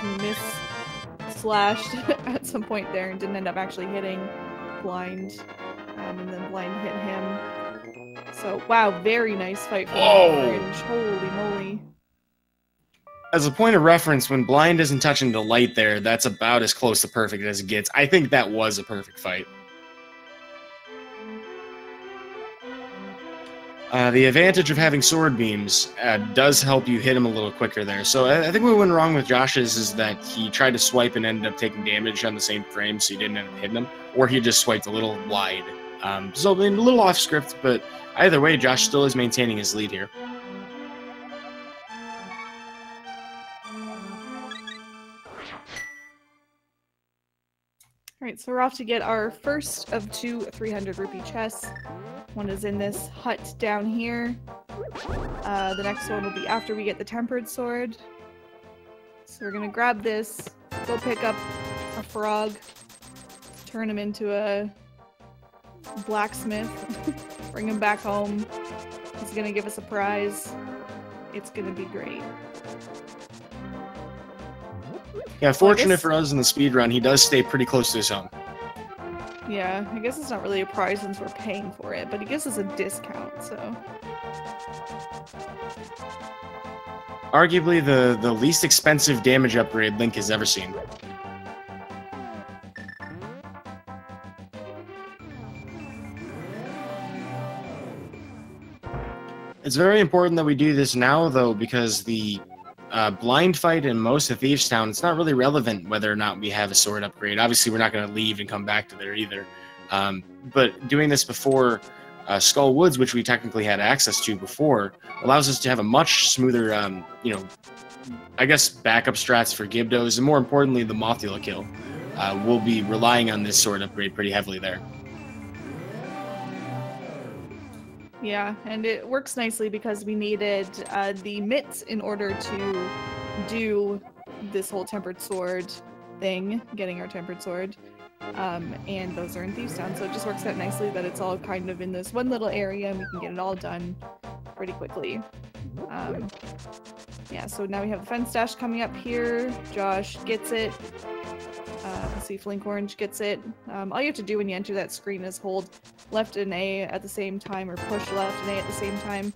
slashed at some point there and didn't end up actually hitting blind, and then blind hit him. So wow, very nice fight from Linkorange. Holy moly. As a point of reference, when blind isn't touching the light there, that's about as close to perfect as it gets. I think that was a perfect fight. The advantage of having sword beams does help you hit him a little quicker there. So I think what went wrong with Josh's is that he tried to swipe and ended up taking damage on the same frame, so he didn't end up hitting him, or he just swiped a little wide. So a little off script, but either way, Josh still is maintaining his lead here. Alright, so we're off to get our first of 2 300 rupee chests. One is in this hut down here. The next one will be after we get the tempered sword. So we're gonna grab this, go pick up a frog, turn him into a blacksmith, bring him back home. He's gonna give us a prize. It's gonna be great. Yeah, fortunate for us in the speedrun, he does stay pretty close to his home. Yeah, I guess it's not really a prize since we're paying for it, but he gives us a discount, so... Arguably the least expensive damage upgrade Link has ever seen. It's very important that we do this now, though, because the blind fight in most of Thieves Town, it's not really relevant whether or not we have a sword upgrade. Obviously, we're not going to leave and come back to there either. But doing this before Skull Woods, which we technically had access to before, allows us to have a much smoother, you know, I guess backup strats for Gibdos, and more importantly, the Mothula kill. We'll be relying on this sword upgrade pretty heavily there. Yeah, and it works nicely because we needed the mitts in order to do this whole tempered sword thing, getting our tempered sword. And those are in Thieves Town, so it just works out nicely that it's all kind of in this one little area and we can get it all done pretty quickly. Yeah, so now we have the fence dash coming up here. Josh gets it. Let's see if Linkorange gets it. All you have to do when you enter that screen is hold left and A at the same time, or push left and A at the same time,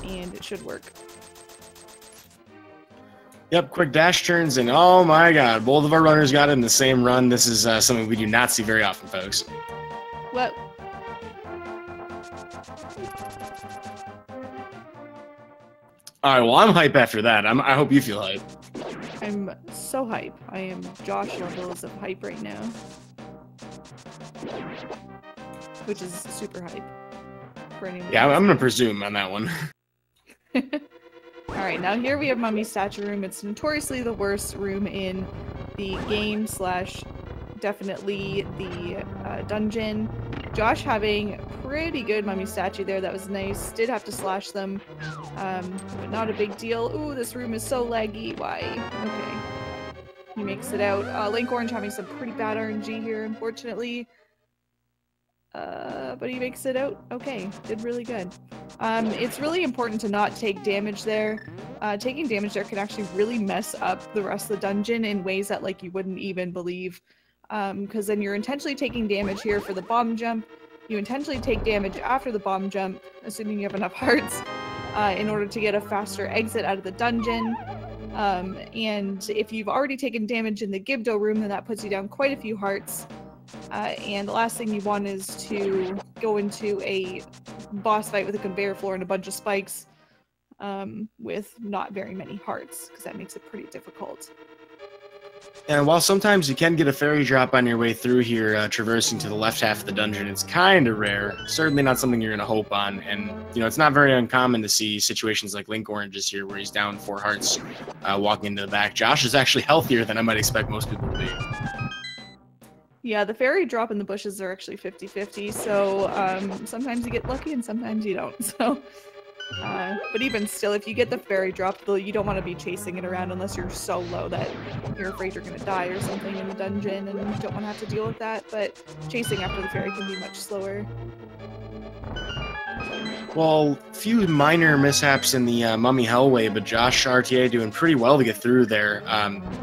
and it should work. Yep, quick dash turns, and oh my god, both of our runners got it in the same run. This is something we do not see very often, folks. What? Alright, well, I'm hype after that. I hope you feel hype. I'm so hype. I am Josh levels of hype right now. Which is super hype. For anyone. Yeah, I'm gonna presume on that one. Alright, now here we have Mummy's Statue Room. It's notoriously the worst room in the game / definitely the dungeon. Josh having pretty good Mummy Statue there. That was nice. Did have to slash them, but not a big deal. Ooh, this room is so laggy. Why? Okay. He makes it out. Linkorange having some pretty bad RNG here, unfortunately. But he makes it out okay. Did really good. It's really important to not take damage there. Taking damage there can actually really mess up the rest of the dungeon in ways that like you wouldn't even believe. Because then you're intentionally taking damage here for the bomb jump. You intentionally take damage after the bomb jump, assuming you have enough hearts, in order to get a faster exit out of the dungeon. And if you've already taken damage in the Gibdo room, then that puts you down quite a few hearts. And the last thing you want is to go into a boss fight with a conveyor floor and a bunch of spikes with not very many hearts, because that makes it pretty difficult. And while sometimes you can get a fairy drop on your way through here, traversing to the left half of the dungeon, it's kind of rare. Certainly not something you're going to hope on. And, you know, it's not very uncommon to see situations like Linkorange's here, where he's down 4 hearts walking into the back. Josh is actually healthier than I might expect most people to be. Yeah, the fairy drop in the bushes are actually 50-50, so sometimes you get lucky and sometimes you don't. So, but even still, if you get the fairy drop, though, you don't want to be chasing it around unless you're so low that you're afraid you're going to die or something in the dungeon and you don't want to have to deal with that, but chasing after the fairy can be much slower. Well, a few minor mishaps in the Mummy Hellway, but JoshRTA doing pretty well to get through there.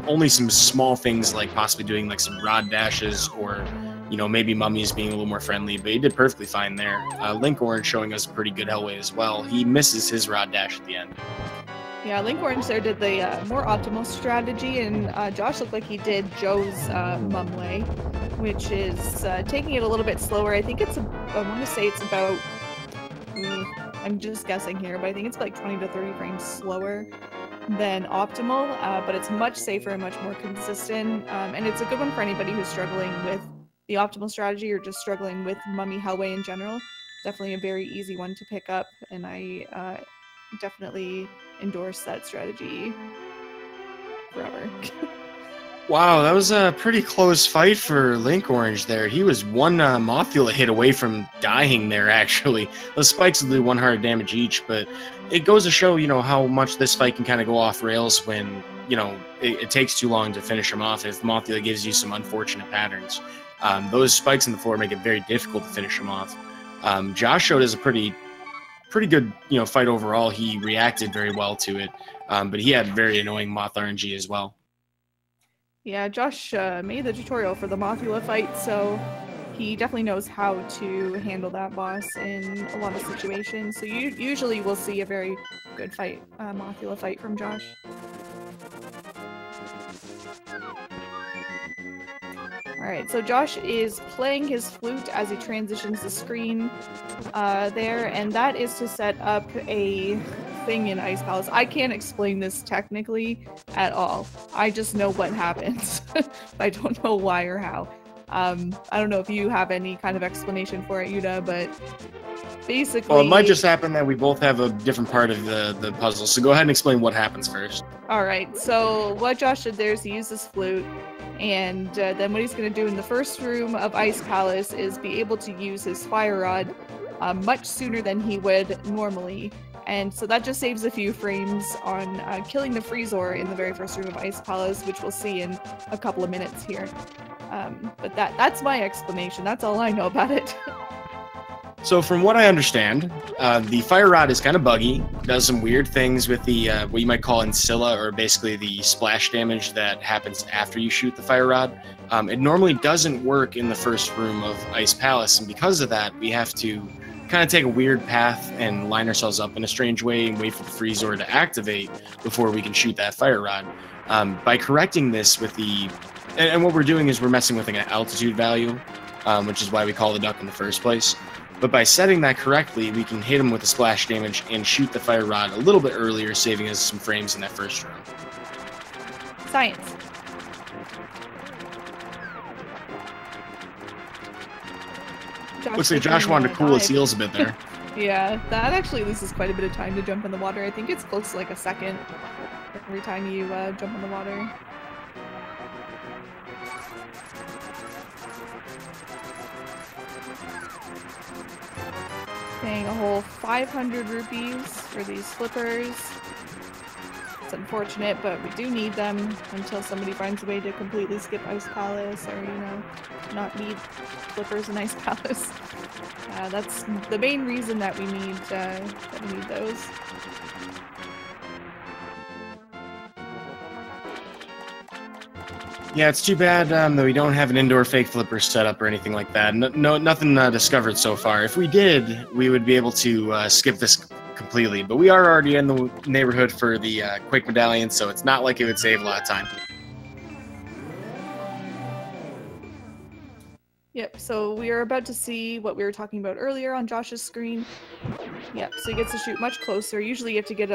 Only some small things like possibly doing like some rod dashes or, you know, maybe Mummy's being a little more friendly, but he did perfectly fine there. Linkorange showing us a pretty good Hellway as well. He misses his rod dash at the end. Yeah, Linkorange there did the more optimal strategy, and Josh looked like he did Joe's Mumway, which is taking it a little bit slower. I think it's, I want to say it's about, I'm just guessing here, but I think it's like 20 to 30 frames slower than optimal, but it's much safer and much more consistent, and it's a good one for anybody who's struggling with the optimal strategy or just struggling with Mummy Hellway in general. Definitely a very easy one to pick up, and I definitely endorse that strategy forever. Wow, that was a pretty close fight for Linkorange there. He was one Mothula hit away from dying there, actually. Those spikes will do 1 heart damage each, but it goes to show, you know, how much this fight can kind of go off rails when, you know, it takes too long to finish him off if Mothula gives you some unfortunate patterns. Those spikes in the floor make it very difficult to finish him off. Josh showed us a pretty good, you know, fight overall. He reacted very well to it, but he had very annoying Moth RNG as well. Yeah, Josh made the tutorial for the Mothula fight, so he definitely knows how to handle that boss in a lot of situations. So you usually will see a very good fight, Mothula fight from Josh. Alright, so Josh is playing his flute as he transitions the screen there, and that is to set up a thing in Ice Palace. I can't explain this technically at all. I just know what happens. I don't know why or how. I don't know if you have any kind of explanation for it, Yuda, but basically... Well, it might just happen that we both have a different part of the puzzle, so go ahead and explain what happens first. Alright, so what Josh did there is he used his flute, and then what he's going to do in the first room of Ice Palace is be able to use his fire rod much sooner than he would normally. And so that just saves a few frames on killing the Freezor in the very first room of Ice Palace, which we'll see in a couple of minutes here. But that's my explanation. That's all I know about it. So from what I understand, the Fire Rod is kind of buggy, does some weird things with the what you might call Ancilla, or basically the splash damage that happens after you shoot the Fire Rod. It normally doesn't work in the first room of Ice Palace, and because of that, we have to kind of take a weird path and line ourselves up in a strange way and wait for the Freezor to activate before we can shoot that Fire Rod. By correcting this with the... And what we're doing is we're messing with like an altitude value, which is why we call the duck in the first place. But by setting that correctly, we can hit him with the splash damage and shoot the Fire Rod a little bit earlier, saving us some frames in that first round. Science. Looks like Josh wanted to cool his heels a bit there. Yeah, that actually loses quite a bit of time to jump in the water. I think it's close to like a second every time you jump in the water. Paying a whole 500 rupees for these flippers. It's unfortunate, but we do need them until somebody finds a way to completely skip Ice Palace, or, you know, not need flippers in Ice Palace. That's the main reason that we need those. Yeah, it's too bad that we don't have an indoor fake flipper set up or anything like that. Nothing discovered so far. If we did, we would be able to skip this completely. But we are already in the neighborhood for the Quake Medallion, so it's not like it would save a lot of time. Yep, so we are about to see what we were talking about earlier on Josh's screen. Yep, so he gets to shoot much closer. Usually you have to get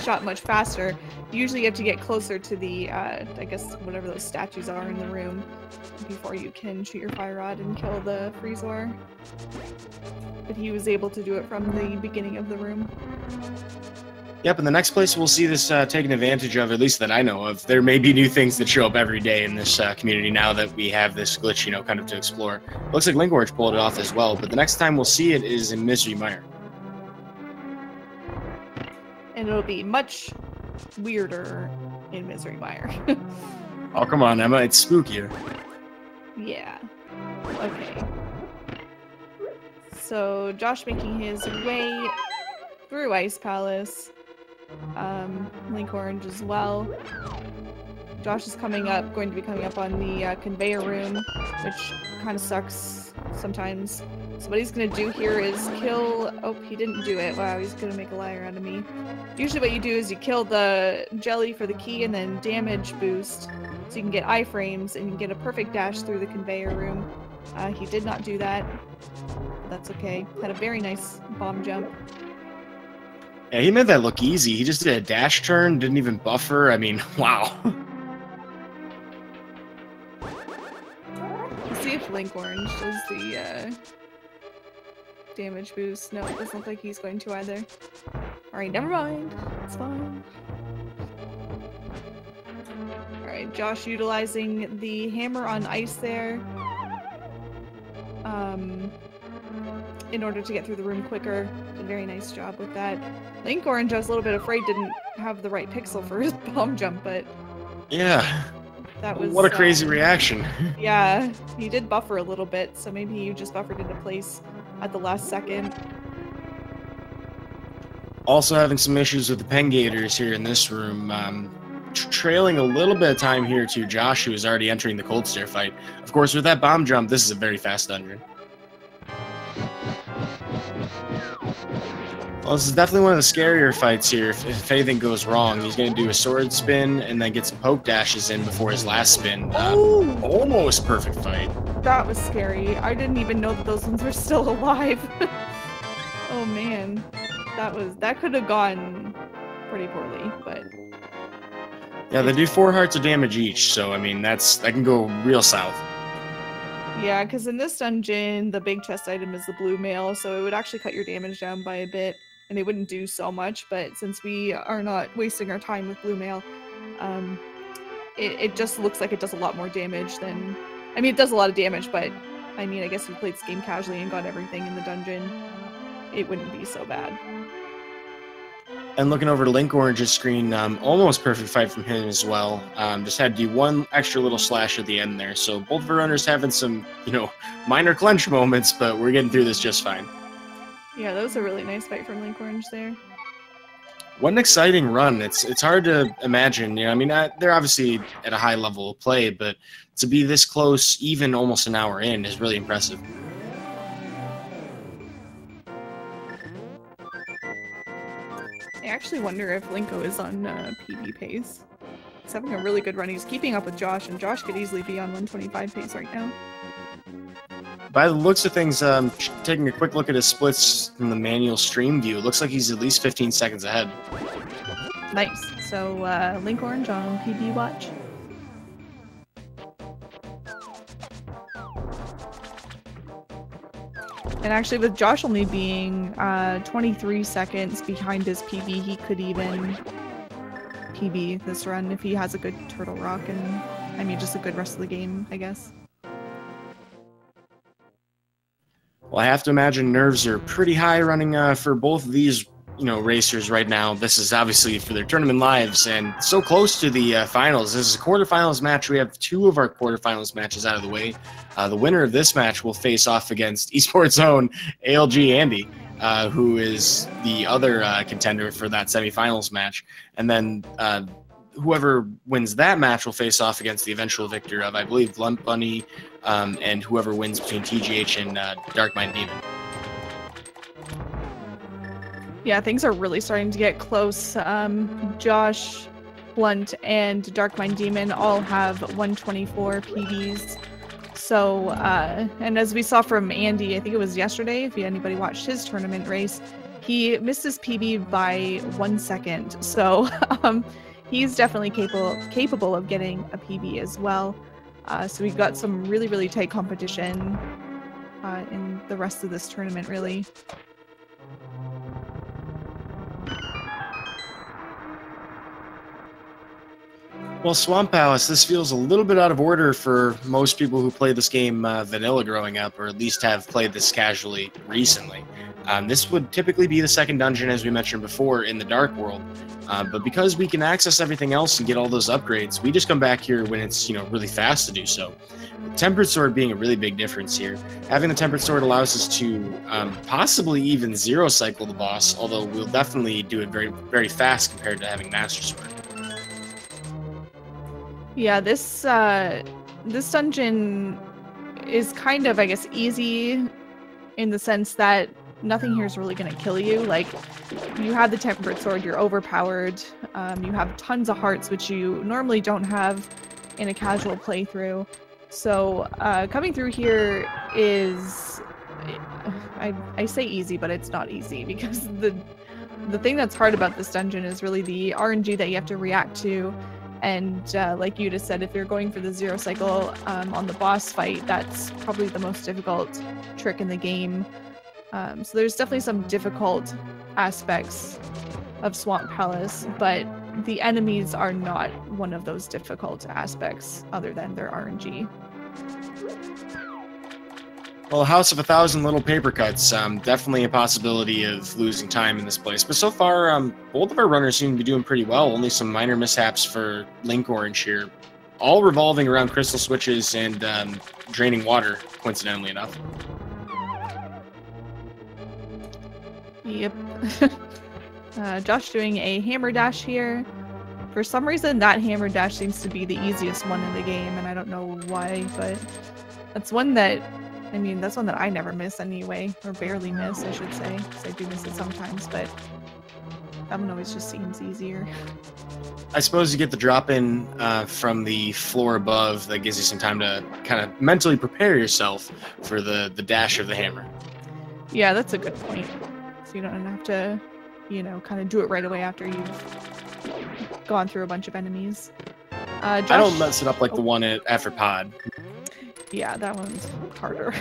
shot much faster. Usually you have to get closer to the, I guess, whatever those statues are in the room before you can shoot your Fire Rod and kill the Freezor. But he was able to do it from the beginning of the room. Yep, and the next place we'll see this taken advantage of, at least that I know of. There may be new things that show up every day in this community now that we have this glitch, you know, kind of to explore. Looks like Linkorange pulled it off as well, but the next time we'll see it is in Misery Mire. And it'll be much weirder in Misery Mire. Oh, come on, Emma, it's spookier. Yeah. Okay. So, Josh making his way through Ice Palace. Linkorange as well. Josh is going to be coming up on the conveyor room, which kind of sucks sometimes. So what he's going to do here is kill... Oh, he didn't do it. Wow, he's going to make a liar out of me. Usually what you do is you kill the jelly for the key and then damage boost, so you can get iframes and you can get a perfect dash through the conveyor room. He did not do that. That's okay. Had a very nice bomb jump. Yeah, he made that look easy. He just did a dash turn, didn't even buffer. I mean, wow. Let's see if Linkorange does the damage boost. No, it doesn't look like he's going to either. Alright, never mind. It's fine. Alright, Josh utilizing the hammer on ice there. In order to get through the room quicker. Did a very nice job with that. Linkorange, I was a little bit afraid didn't have the right pixel for his bomb jump, but... Yeah. That was... What a crazy reaction. Yeah, he did buffer a little bit, so maybe he just buffered into place at the last second. Also having some issues with the Pengators here in this room. Trailing a little bit of time here to Josh, who is already entering the Cold Stare fight. Of course, with that bomb jump, this is a very fast dungeon. Well, this is definitely one of the scarier fights here. If anything goes wrong, he's going to do a sword spin and then get some poke dashes in before his last spin. Almost perfect fight. That was scary. I didn't even know that those ones were still alive. Oh man, that could have gone pretty poorly, but... Yeah, they do 4 hearts of damage each, so I mean that can go real south. Yeah, because in this dungeon, the big chest item is the blue mail, so it would actually cut your damage down by a bit, and it wouldn't do so much, but since we are not wasting our time with blue mail, it just looks like it does a lot more damage than... I mean, it does a lot of damage, but I mean, I guess if you played this game casually and got everything in the dungeon, it wouldn't be so bad. And looking over to Linkorange's screen, almost perfect fight from him as well. Just had to do one extra little slash at the end there. So both of our runners having some, minor clench moments, but we're getting through this just fine. Yeah, that was a really nice fight from Linkorange there. What an exciting run. It's hard to imagine. They're obviously at a high level of play, but to be this close, even almost an hour in, is really impressive. I actually wonder if Linko is on PB pace. He's having a really good run. He's keeping up with Josh, and Josh could easily be on 125 pace right now. By the looks of things, taking a quick look at his splits in the manual stream view, it looks like he's at least 15 seconds ahead. Nice. So, Linkorange on PB watch. And actually, with Josh only being 23 seconds behind his PB, he could even PB this run if he has a good Turtle Rock and, just a good rest of the game, I guess. Well, I have to imagine nerves are pretty high running for both of these, racers right now. This is obviously for their tournament lives and so close to the finals. This is a quarterfinals match. We have 2 of our quarterfinals matches out of the way. The winner of this match will face off against esports own ALG Andy, who is the other contender for that semifinals match. And then whoever wins that match will face off against the eventual victor of, I believe, Blunt Bunny, and whoever wins between TGH and Darkmind Demon. Yeah, things are really starting to get close. Josh, Blunt, and Darkmind Demon all have 124 PBs. So, and as we saw from Andy, I think it was yesterday, if anybody watched his tournament race, he missed his PB by 1 second. So, he's definitely capable of getting a PB as well. So we've got some really, really tight competition in the rest of this tournament, really. Well, Swamp Palace, this feels a little bit out of order for most people who play this game vanilla growing up, or at least have played this casually recently. This would typically be the second dungeon, as we mentioned before, in the Dark World. But because we can access everything else and get all those upgrades, we just come back here when it's, really fast to do so. Tempered Sword being a really big difference here. Having the Tempered Sword allows us to possibly even zero cycle the boss, although we'll definitely do it very, very fast compared to having Master Sword. Yeah, this dungeon is kind of, I guess, easy in the sense that nothing here is really going to kill you. Like, you have the Tempered Sword, you're overpowered, you have tons of hearts, which you normally don't have in a casual playthrough. So, coming through here is, I say easy, but it's not easy, because the thing that's hard about this dungeon is really the RNG that you have to react to. And like you just said, if you're going for the zero cycle on the boss fight, that's probably the most difficult trick in the game. So there's definitely some difficult aspects of Swamp Palace, but the enemies are not one of those difficult aspects other than their RNG. Well, House of 1,000 Little Paper Cuts, definitely a possibility of losing time in this place. But so far, both of our runners seem to be doing pretty well. Only some minor mishaps for Linkorange here. All revolving around crystal switches and draining water, coincidentally enough. Yep. Josh doing a hammer dash here. For some reason, that hammer dash seems to be the easiest one in the game, and I don't know why, but that's one that... that's one that I never miss anyway, or barely miss, I should say, because I do miss it sometimes, but that one always just seems easier. I suppose you get the drop-in from the floor above that gives you some time to kind of mentally prepare yourself for the dash of the hammer. Yeah, that's a good point. So you don't have to, kind of do it right away after you've gone through a bunch of enemies. Josh, I don't mess it up like the one after Pod. Yeah, that one's harder.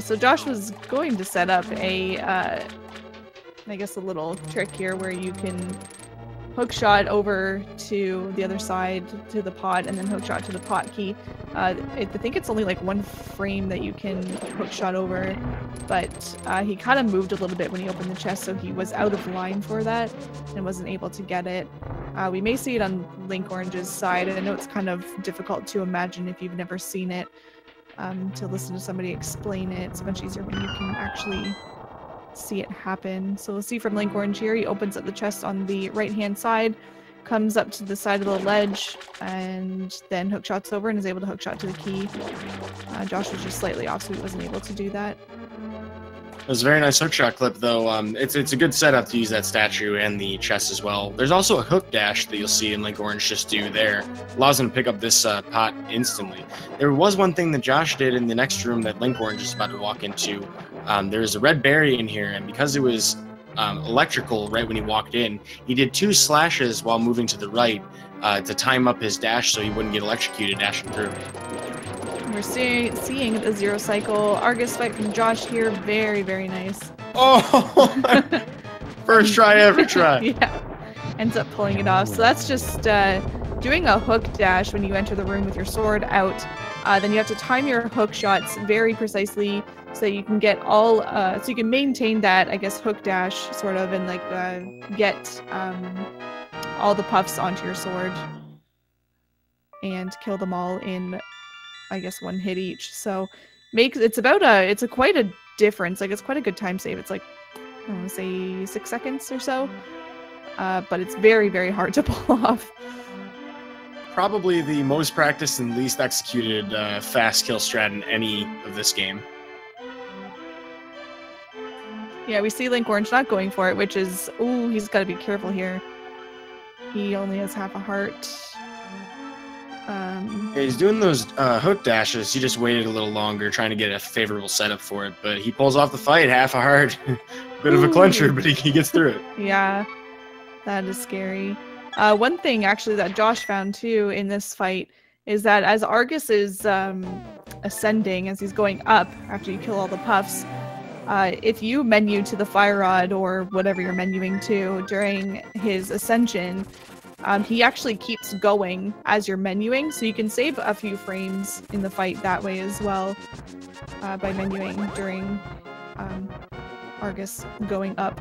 So Josh was going to set up a, I guess a little trick here where you can hook shot over to the other side to the pot, and then hook shot to the pot key. I think it's only like 1 frame that you can hook shot over, but he kind of moved a little bit when he opened the chest, so he was out of line for that and wasn't able to get it. We may see it on Linkorange's side. I know it's kind of difficult to imagine if you've never seen it, to listen to somebody explain it. It's much easier when you can actually see it happen. So we'll see from Linkorange here, he opens up the chest on the right-hand side, comes up to the side of the ledge, and then hook shots over and is able to hook shot to the key. Josh was just slightly off, so he wasn't able to do that. It was a very nice hookshot clip, though. It's a good setup to use that statue and the chest as well. There's also a hook dash that you'll see in Linkorange just do there. Allows him to pick up this pot instantly. There was one thing that Josh did in the next room that Linkorange is about to walk into. There's a red berry in here, and because it was electrical right when he walked in, he did 2 slashes while moving to the right to time up his dash so he wouldn't get electrocuted dashing through. We're seeing the 0 cycle Argus fight from Josh here. Very, very nice. Oh! First try, every try. Yeah. Ends up pulling it off. So that's just doing a hook dash when you enter the room with your sword out. Then you have to time your hook shots very precisely so that you can get all, so you can maintain that, I guess, hook dash sort of, and like get all the puffs onto your sword and kill them all in, I guess, 1 hit each. So it's quite a difference. Like, it's quite a good time save. It's like, I want to say 6 seconds or so. But it's very, very hard to pull off. Probably the most practiced and least executed fast kill strat in any of this game. Yeah, we see Linkorange not going for it, which is, ooh, he's got to be careful here. He only has half a heart. Yeah, he's doing those hook dashes. He just waited a little longer, trying to get a favorable setup for it, but he pulls off the fight, half a heart. Bit of a clincher, but he gets through it. Yeah, that is scary. One thing, actually, that Josh found, too, in this fight is that as Argus is ascending, as he's going up after you kill all the puffs, if you menu to the fire rod or whatever you're menuing to during his ascension, he actually keeps going as you're menuing, so you can save a few frames in the fight that way as well, by menuing during Argus going up.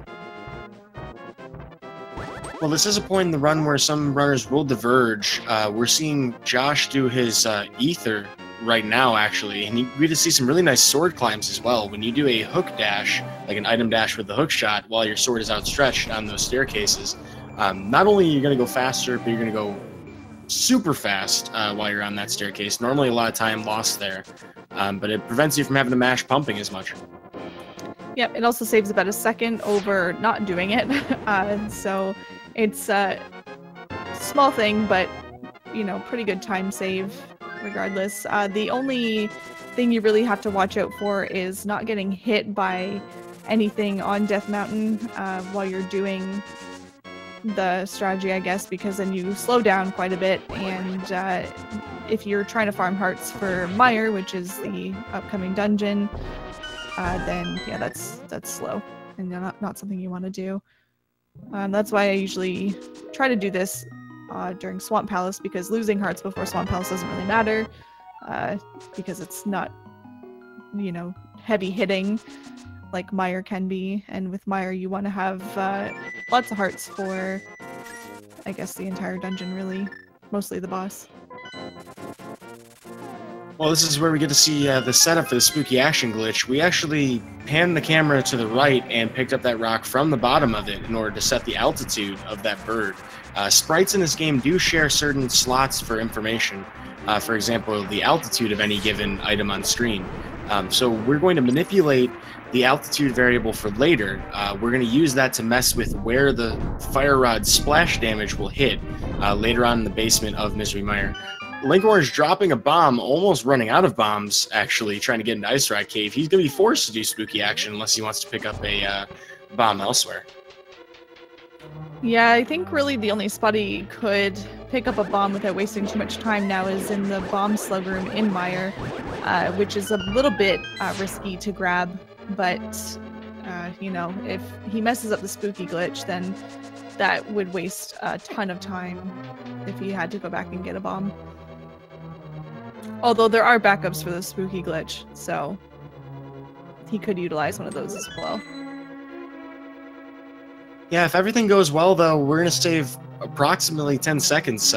Well, this is a point in the run where some runners will diverge. We're seeing Josh do his ether right now, actually, and we get to see some really nice sword climbs as well. When you do a hook dash, like an item dash with the hook shot, while your sword is outstretched on those staircases, not only are you going to go faster, but you're going to go super fast while you're on that staircase. Normally a lot of time lost there, but it prevents you from having to mash pumping as much. Yep, it also saves about a second over not doing it, so it's a small thing, but, you know, pretty good time save regardless. The only thing you really have to watch out for is not getting hit by anything on Death Mountain while you're doing the strategy, I guess, because then you slow down quite a bit, and if you're trying to farm hearts for Mire, which is the upcoming dungeon, then yeah, that's slow and not something you want to do. That's why I usually try to do this during Swamp Palace, because losing hearts before Swamp Palace doesn't really matter, because it's not, you know, heavy hitting like Mire can be, and with Mire you want to have lots of hearts for, I guess, the entire dungeon, really, mostly the boss. Well, this is where we get to see the setup for the spooky action glitch. We actually panned the camera to the right and picked up that rock from the bottom of it in order to set the altitude of that bird. Sprites in this game do share certain slots for information. For example, the altitude of any given item on screen. So we're going to manipulate the altitude variable for later. We're going to use that to mess with where the fire rod splash damage will hit later on in the basement of Misery Mire. Linkorange dropping a bomb, almost running out of bombs, actually, trying to get into Ice Rod Cave. He's going to be forced to do spooky action unless he wants to pick up a bomb elsewhere. Yeah, I think really the only spot he could pick up a bomb without wasting too much time now is in the bomb slug room in Mire, which is a little bit risky to grab, but you know, if he messes up the spooky glitch, then that would waste a ton of time if he had to go back and get a bomb. Although there are backups for the spooky glitch, so he could utilize one of those as well. Yeah, if everything goes well, though, we're going to save approximately 10 seconds,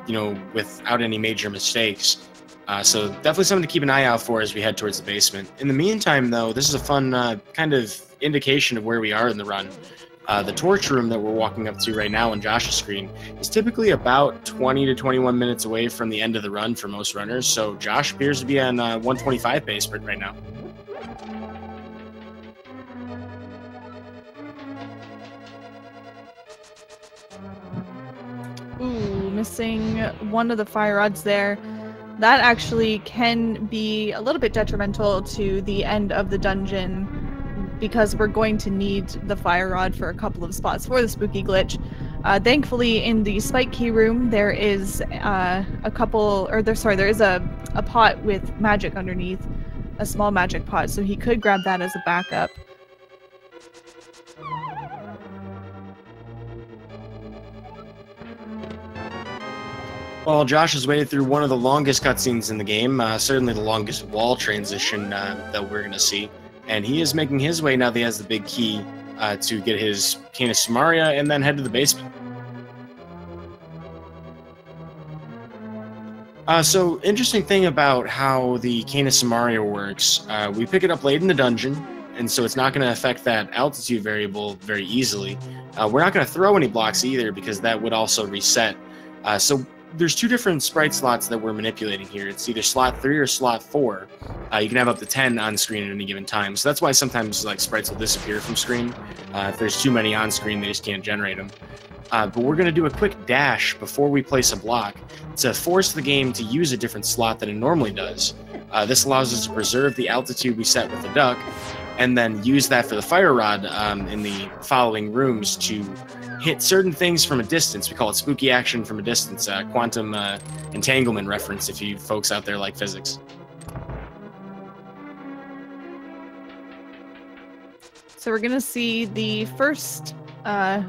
you know, without any major mistakes. So definitely something to keep an eye out for as we head towards the basement. In the meantime, though, this is a fun kind of indication of where we are in the run. The torch room that we're walking up to right now on Josh's screen is typically about 20 to 21 minutes away from the end of the run for most runners, so Josh appears to be on 125 pace right now. Ooh, missing one of the fire rods there. That actually can be a little bit detrimental to the end of the dungeon because we're going to need the fire rod for a couple of spots for the spooky glitch. Thankfully, in the spike key room, there is there is a pot with magic underneath, a small magic pot, so he could grab that as a backup. Well, Josh has waited through one of the longest cutscenes in the game, certainly the longest wall transition that we're going to see. And he is making his way now that he has the big key to get his Cane of Samaria and then head to the basement. So, interesting thing about how the Cane of Samaria works, we pick it up late in the dungeon, and so it's not going to affect that altitude variable very easily. We're not going to throw any blocks either because that would also reset. So there's two different sprite slots that we're manipulating here. It's either slot 3 or slot 4. You can have up to 10 on screen at any given time. So that's why sometimes like sprites will disappear from screen. If there's too many on screen, they just can't generate them. But we're going to do a quick dash before we place a block to force the game to use a different slot than it normally does. This allows us to preserve the altitude we set with the duck, and then use that for the fire rod in the following rooms to hit certain things from a distance. We call it spooky action from a distance, quantum entanglement reference if you folks out there like physics. So we're going to see the first, well,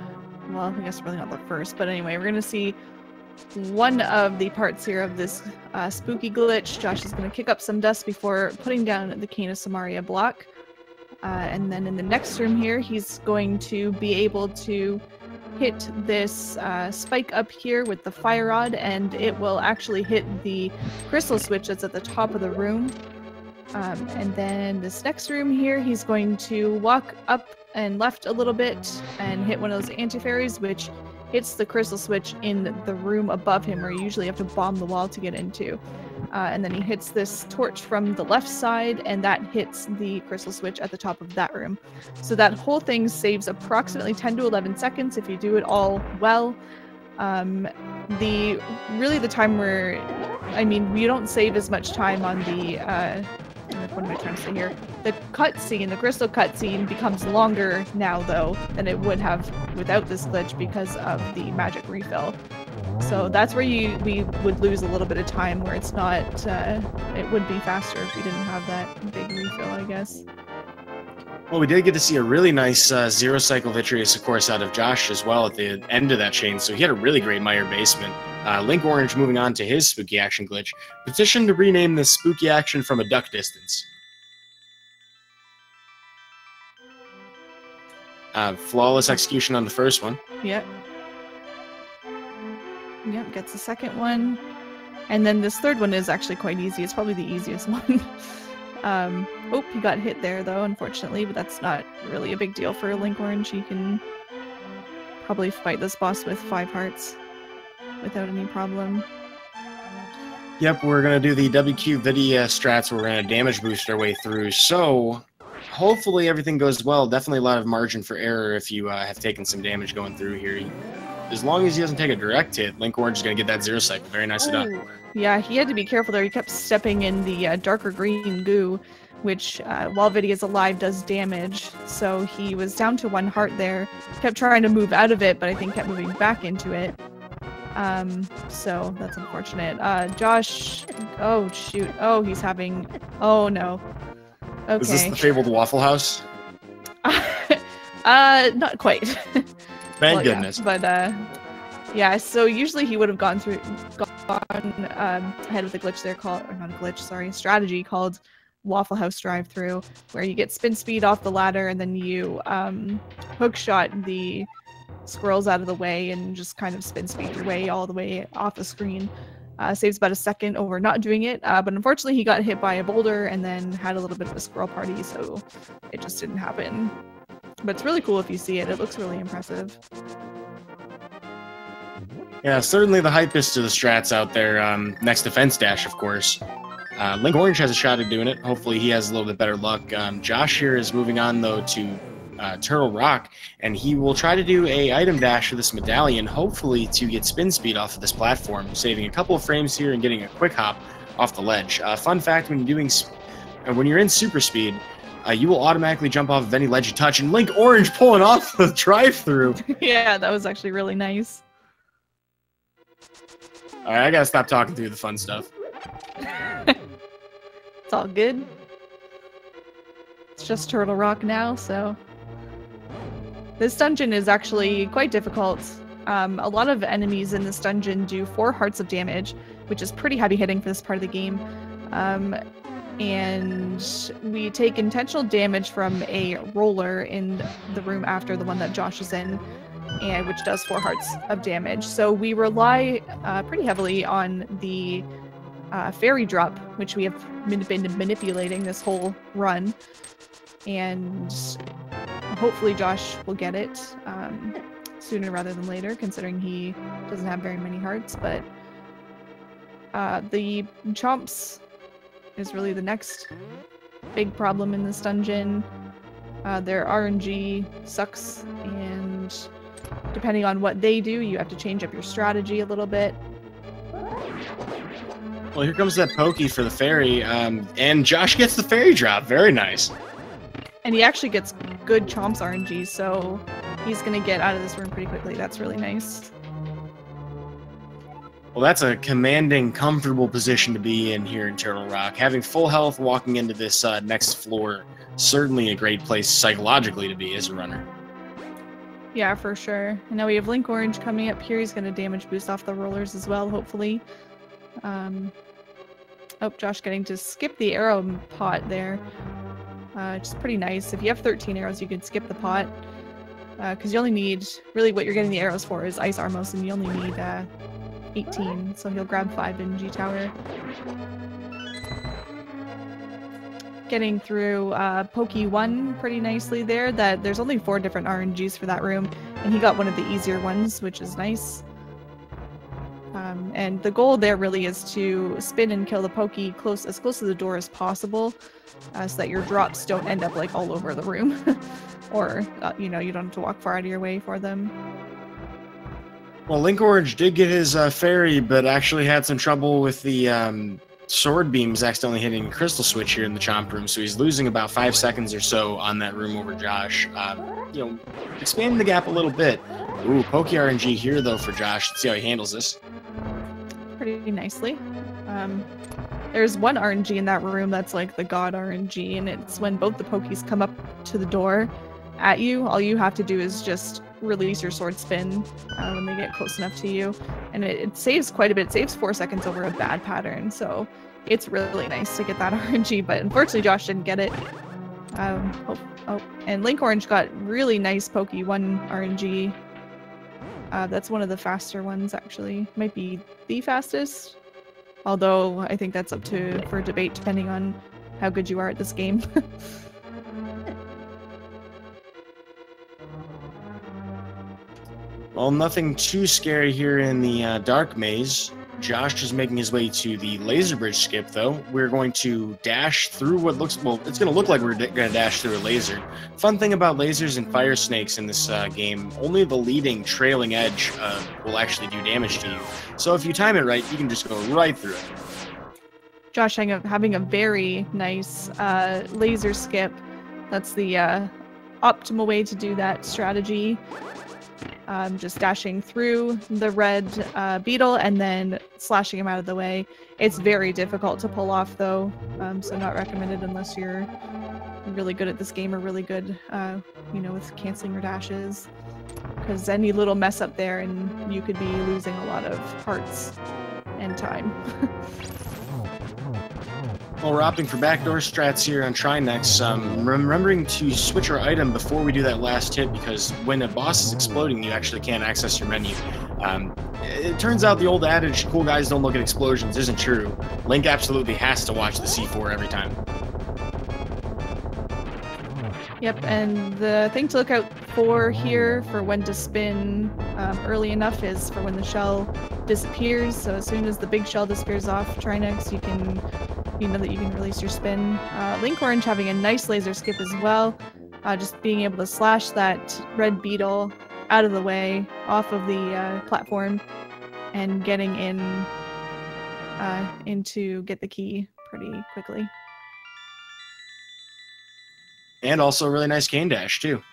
I guess really not the first, but anyway, we're going to see one of the parts here of this spooky glitch. Josh is going to kick up some dust before putting down the Cane of Samaria block. And then in the next room here, he's going to be able to hit this spike up here with the fire rod, and it will actually hit the crystal switch that's at the top of the room. And then this next room here, he's going to walk up and left a little bit and hit one of those anti-fairies, which hits the crystal switch in the room above him, where you usually have to bomb the wall to get into. And then he hits this torch from the left side, and that hits the crystal switch at the top of that room. So that whole thing saves approximately 10 to 11 seconds if you do it all well. The time where, I mean, you don't save as much time on the, what am I trying to say here? The cutscene, the crystal cutscene becomes longer now, though, than it would have without this glitch because of the magic refill. So that's where we would lose a little bit of time, where it's not, it would be faster if we didn't have that big refill, I guess. Well, we did get to see a really nice zero cycle Vitreous, of course, out of Josh as well at the end of that chain, so he had a really great Mire basement. Linkorange moving on to his spooky action glitch, petitioned to rename this spooky action from a duck distance. Flawless execution on the first one. Yep. Yep, gets the second one. And then this third one is actually quite easy. It's probably the easiest one. Oh, he got hit there, though, unfortunately, but that's not really a big deal for Linkorange. He can probably fight this boss with 5 hearts without any problem. Yep, we're going to do the WQ Vidya strats where we're going to damage boost our way through, so hopefully everything goes well. Definitely a lot of margin for error if you have taken some damage going through here. As long as he doesn't take a direct hit, Linkorange is going to get that zero cycle. Very nicely done. Yeah, he had to be careful there. He kept stepping in the darker green goo, which, while Vidya is alive, does damage. So he was down to 1 heart there. Kept trying to move out of it, but I think kept moving back into it. So that's unfortunate. Josh, oh shoot. Oh, he's having, oh no. Okay. Is this the fabled Waffle House? Not quite. Thank goodness. Yeah, but yeah, so usually he would have gone ahead with a glitch there called, or not a glitch, sorry, strategy called Waffle House drive-through, where you get spin speed off the ladder and then you hook shot the squirrels out of the way and just kind of spin speed your way all the way off the screen. Saves about a second over not doing it, but unfortunately he got hit by a boulder and then had a little bit of a squirrel party, so it just didn't happen. But it's really cool if you see it. It looks really impressive. Yeah, certainly the hypest to the strats out there. Next defense dash, of course. Linkorange has a shot at doing it. Hopefully he has a little bit better luck. Josh here is moving on, though, to Turtle Rock, and he will try to do a item dash for this medallion, hopefully to get spin speed off of this platform, saving a couple of frames here and getting a quick hop off the ledge. Fun fact, when you're in super speed, you will automatically jump off of any ledge you touch, and Linkorange pulling off the drive-through. Yeah, that was actually really nice. All right, I gotta stop talking through the fun stuff. It's all good. It's just Turtle Rock now, so... This dungeon is actually quite difficult. A lot of enemies in this dungeon do 4 hearts of damage, which is pretty heavy hitting for this part of the game. And we take intentional damage from a roller in the room after the one that Josh is in, and which does 4 hearts of damage. So we rely pretty heavily on the fairy drop, which we have been manipulating this whole run. And hopefully Josh will get it sooner rather than later, considering he doesn't have very many hearts. But the chomps is really the next big problem in this dungeon. Their RNG sucks, and depending on what they do, you have to change up your strategy a little bit. Well, here comes that pokey for the fairy, and Josh gets the fairy drop. Very nice. And he actually gets good chomps RNG, so he's going to get out of this room pretty quickly. That's really nice. Well, that's a commanding, comfortable position to be in here in Turtle Rock. Having full health walking into this next floor, certainly a great place psychologically to be as a runner. Yeah, for sure. And now we have Linkorange coming up here. He's going to damage boost off the rollers as well, hopefully. Oh, Josh getting to skip the arrow pot there. Which is pretty nice. If you have 13 arrows, you can skip the pot. Because you only need... Really, what you're getting the arrows for is Ice Armos, and you only need 18. So he'll grab 5 in G Tower. Getting through Pokey 1 pretty nicely there. There's only 4 different RNGs for that room, and he got one of the easier ones, which is nice. And the goal there really is to spin and kill the Pokey as close to the door as possible, so that your drops don't end up like all over the room, or you know, you don't have to walk far out of your way for them. Well, Linkorange did get his fairy, but actually had some trouble with the sword beams accidentally hitting Crystal Switch here in the Chomp Room, so he's losing about 5 seconds or so on that room over Josh. You know, expanding the gap a little bit. Ooh, Pokey RNG here though for Josh. Let's see how he handles this. Pretty nicely. There's one RNG in that room that's like the God RNG, and it's when both the Pokies come up to the door at you, all you have to do is just release your sword spin when they get close enough to you, and it saves quite a bit. It saves 4 seconds over a bad pattern, so it's really nice to get that RNG, but unfortunately Josh didn't get it. And Linkorange got really nice Pokey 1 RNG. That's one of the faster ones, actually. Might be the fastest, although I think that's up for debate depending on how good you are at this game. Well, nothing too scary here in the dark maze. Josh is making his way to the laser bridge skip, though. We're going to dash through what looks... Well, it's going to look like we're going to dash through a laser. Fun thing about lasers and fire snakes in this game, only the leading trailing edge will actually do damage to you. So if you time it right, you can just go right through it. Josh having a very nice laser skip. That's the optimal way to do that strategy. Just dashing through the red beetle and then slashing him out of the way. It's very difficult to pull off though, so not recommended unless you're really good at this game are really good, you know, with canceling your dashes. Because any little mess up there and you could be losing a lot of hearts and time. Well, we're opting for backdoor strats here on Trinex. Remembering to switch our item before we do that last hit, because when a boss is exploding, you actually can't access your menu. It turns out the old adage, cool guys don't look at explosions, isn't true. Link absolutely has to watch the C4 every time. Yep, and the thing to look out for here for when to spin early enough is for when the shell disappears. So as soon as the big shell disappears off Trinex, you know that you can release your spin. Linkorange having a nice laser skip as well. Just being able to slash that red beetle out of the way, off of the platform, and getting in to get the key pretty quickly. And also a really nice cane dash, too.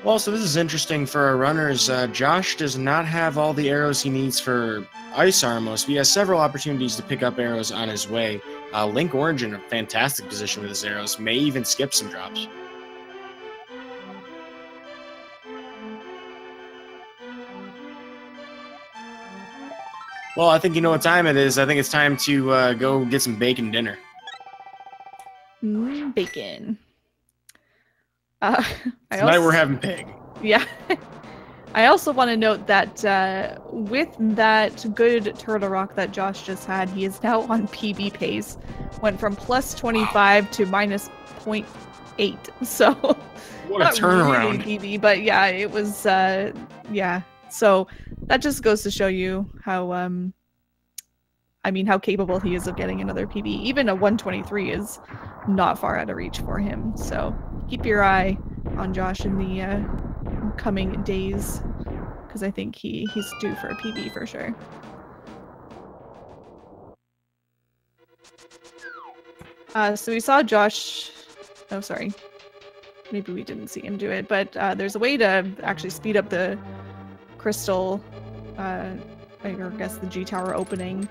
Well, so this is interesting for our runners. Josh does not have all the arrows he needs for Ice Armos, but he has several opportunities to pick up arrows on his way. Linkorange in a fantastic position with his arrows, may even skip some drops. Well, I think you know what time it is. I think it's time to go get some bacon dinner. Bacon. Tonight we're having pig. Yeah. I also want to note that with that good turtle rock that Josh just had, he is now on PB pace. Went from plus 25 to minus 0.8. So what a turnaround. Really PB, but yeah, it was yeah. So that just goes to show you how I mean how capable he is of getting another PB. Even a 123 is not far out of reach for him. So keep your eye on Josh in the coming days, because I think he's due for a PB for sure. So we saw Josh. Oh, sorry. Maybe we didn't see him do it, but there's a way to actually speed up the crystal, I guess the G tower opening,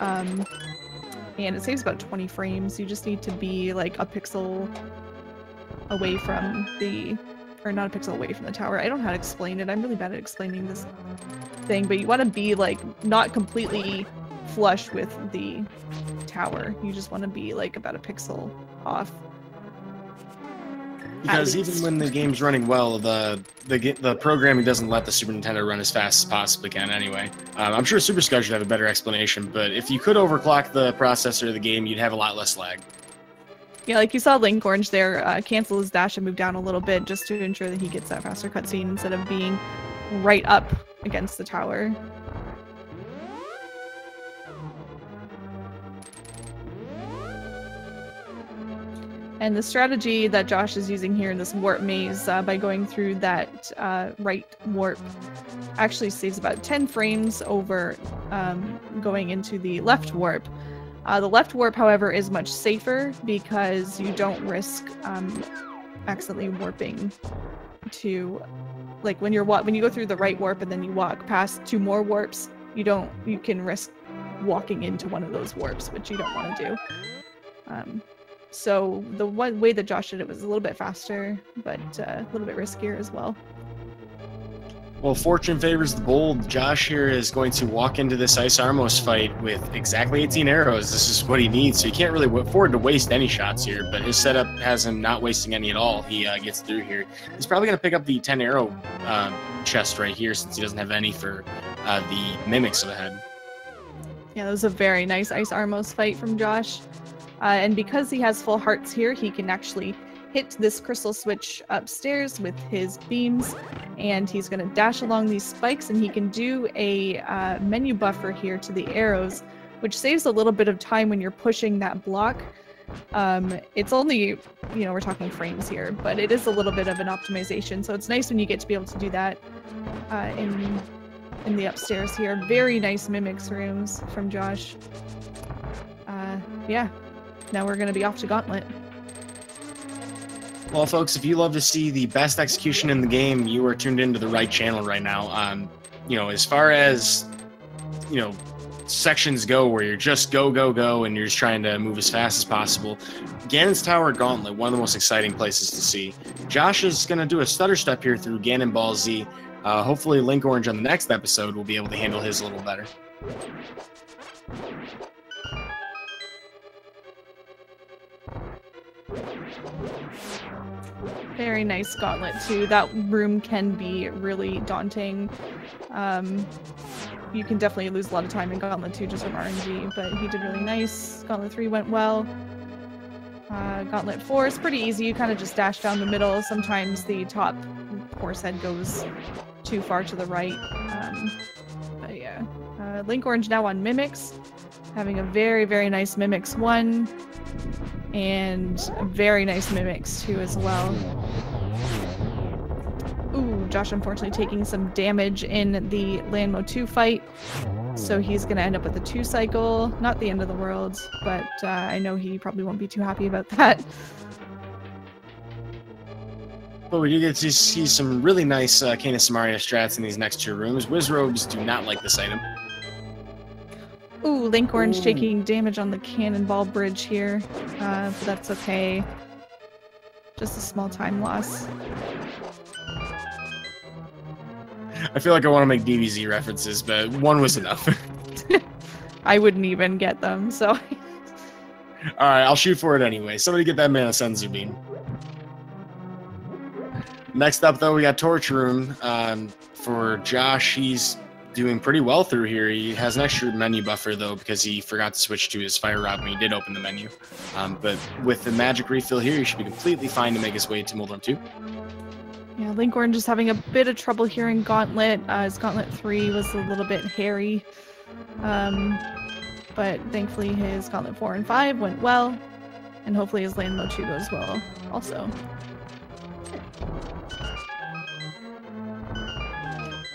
and it saves about 20 frames. You just need to be like a pixel away from the, or not a pixel away from the tower. I don't know how to explain it. I'm really bad at explaining this thing, but you want to be like not completely flush with the tower. You just want to be like about a pixel off. Because even when the game's running well, the programming doesn't let the Super Nintendo run as fast as possibly can anyway. I'm sure Super Scud should have a better explanation, but if you could overclock the processor of the game, you'd have a lot less lag. Yeah, like you saw Linkorange there cancel his dash and move down a little bit just to ensure that he gets that faster cutscene instead of being right up against the tower. And the strategy that Josh is using here in this warp maze by going through that right warp actually saves about 10 frames over going into the left warp. The left warp, however, is much safer because you don't risk accidentally warping to, like when you go through the right warp and then you walk past 2 more warps, you can risk walking into one of those warps, which you don't want to do. So the one way that Josh did it was a little bit faster, but a little bit riskier as well. Well, fortune favors the bold. Josh here is going to walk into this Ice Armos fight with exactly 18 arrows. This is what he needs, so he can't really afford to waste any shots here, but his setup has him not wasting any at all. He gets through here. He's probably going to pick up the 10 arrow chest right here since he doesn't have any for the mimics ahead. Yeah, that was a very nice Ice Armos fight from Josh. And because he has full hearts here, he can actually hit this crystal switch upstairs with his beams, and he's going to dash along these spikes, and he can do a menu buffer here to the arrows, which saves a little bit of time when you're pushing that block. It's only, we're talking frames here, but it is a little bit of an optimization, so it's nice when you get to be able to do that in the upstairs here. Very nice mimics rooms from Josh. Yeah. Now we're going to be off to Gauntlet. Well, folks, if you love to see the best execution in the game, you are tuned into the right channel right now. As far as, sections go where you're just go, and you're just trying to move as fast as possible. Ganon's Tower Gauntlet, one of the most exciting places to see. Josh is going to do a stutter step here through Ganon Ball Z. Hopefully Linkorange on the next episode will be able to handle his a little better. Very nice gauntlet too. That room can be really daunting. You can definitely lose a lot of time in Gauntlet 2 just from RNG, but he did really nice. Gauntlet 3 went well. Gauntlet 4 is pretty easy. You kind of just dash down the middle. Sometimes the top horse head goes too far to the right. But yeah. Linkorange now on Mimics. Having a very, very nice Mimics 1. And a very nice Mimics 2 as well. Ooh, Josh unfortunately taking some damage in the Landmo 2 fight. So he's going to end up with a 2 cycle. Not the end of the world, but I know he probably won't be too happy about that. But we do get to see some really nice Canis Mario strats in these next 2 rooms. Wizrobes do not like this item. Ooh, Linkorange taking damage on the Cannonball Bridge here, but that's okay. Just a small time loss. I feel like I want to make DBZ references, but 1 was enough. I wouldn't even get them, so... Alright, I'll shoot for it anyway. Somebody get that man a Senzu Bean. Next up, though, we got Torch Room. For Josh, he's doing pretty well through here. He has an extra menu buffer, though, because he forgot to switch to his Fire Rod when he did open the menu. But with the magic refill here, he should be completely fine to make his way to Moldrum 2. Yeah, Linkorange is having a bit of trouble here in Gauntlet. His Gauntlet 3 was a little bit hairy. But thankfully his Gauntlet 4 and 5 went well. And hopefully his Landmo 2 goes well also.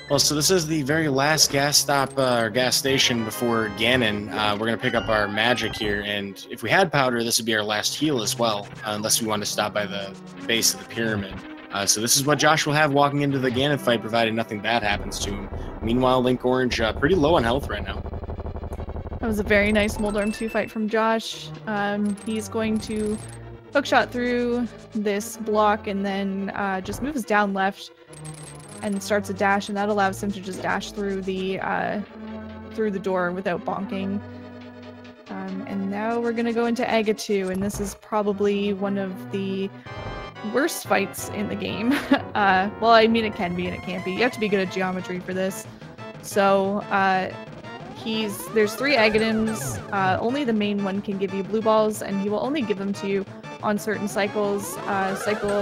Well, so this is the very last gas stop or gas station before Ganon. We're going to pick up our magic here, and if we had powder, this would be our last heal as well, unless we want to stop by the base of the pyramid. So this is what Josh will have walking into the Ganon fight, provided nothing bad happens to him. Meanwhile, Linkorange pretty low on health right now. That was a very nice Moldrum 2 fight from Josh. He's going to hookshot through this block and then just moves down left and starts a dash, and that allows him to just dash through the door without bonking. And now we're gonna go into Aga 2, and this is probably one of the worst fights in the game. Well, I mean, it can be and it can't be. You have to be good at geometry for this. So there's 3 Aghanims. Only the main one can give you blue balls, and he will only give them to you on certain cycles.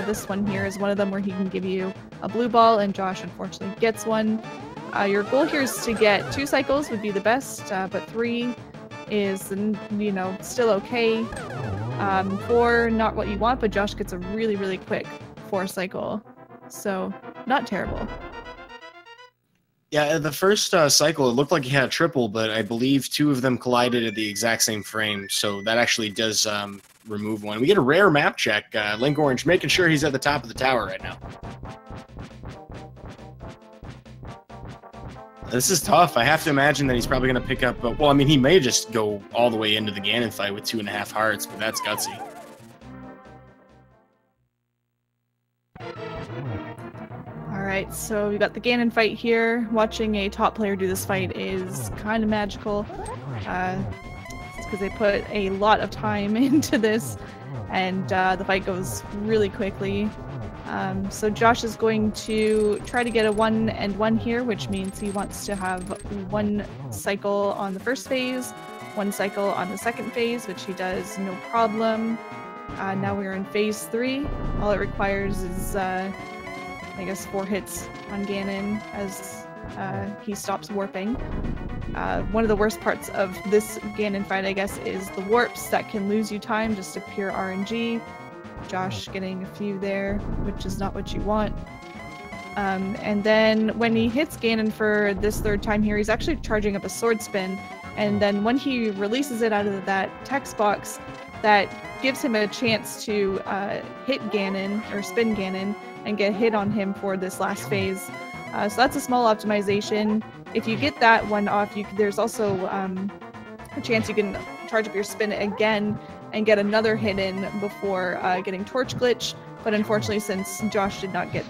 This one here is one of them where he can give you a blue ball, and Josh unfortunately gets one. Your goal here is to get 2 cycles would be the best, but 3 is, you know, still okay. 4, not what you want, but Josh gets a really, really quick 4 cycle. So, not terrible. Yeah, the first cycle, it looked like he had a triple, but I believe 2 of them collided at the exact same frame, so that actually does remove one. We get a rare map check. Linkorange making sure he's at the top of the tower right now. This is tough. I have to imagine that he's probably going to pick up... well, I mean, he may just go all the way into the Ganon fight with 2.5 hearts, but that's gutsy. Alright, so we got the Ganon fight here. Watching a top player do this fight is kind of magical. It's because they put a lot of time into this, and the fight goes really quickly. So Josh is going to try to get a 1 and 1 here, which means he wants to have 1 cycle on the first phase, 1 cycle on the second phase, which he does no problem. Now we're in phase 3. All it requires is, I guess, 4 hits on Ganon as he stops warping. One of the worst parts of this Ganon fight, I guess, is the warps that can lose you time just to pure RNG. Josh getting a few there, which is not what you want. And then when he hits Ganon for this 3rd time here, he's actually charging up a sword spin, and then when he releases it out of that text box, that gives him a chance to hit Ganon, or spin Ganon, and get hit on him for this last phase. So that's a small optimization. if you get that one off, there's also a chance you can charge up your spin again and get another hit in before getting Torch Glitch. But unfortunately, since Josh did not get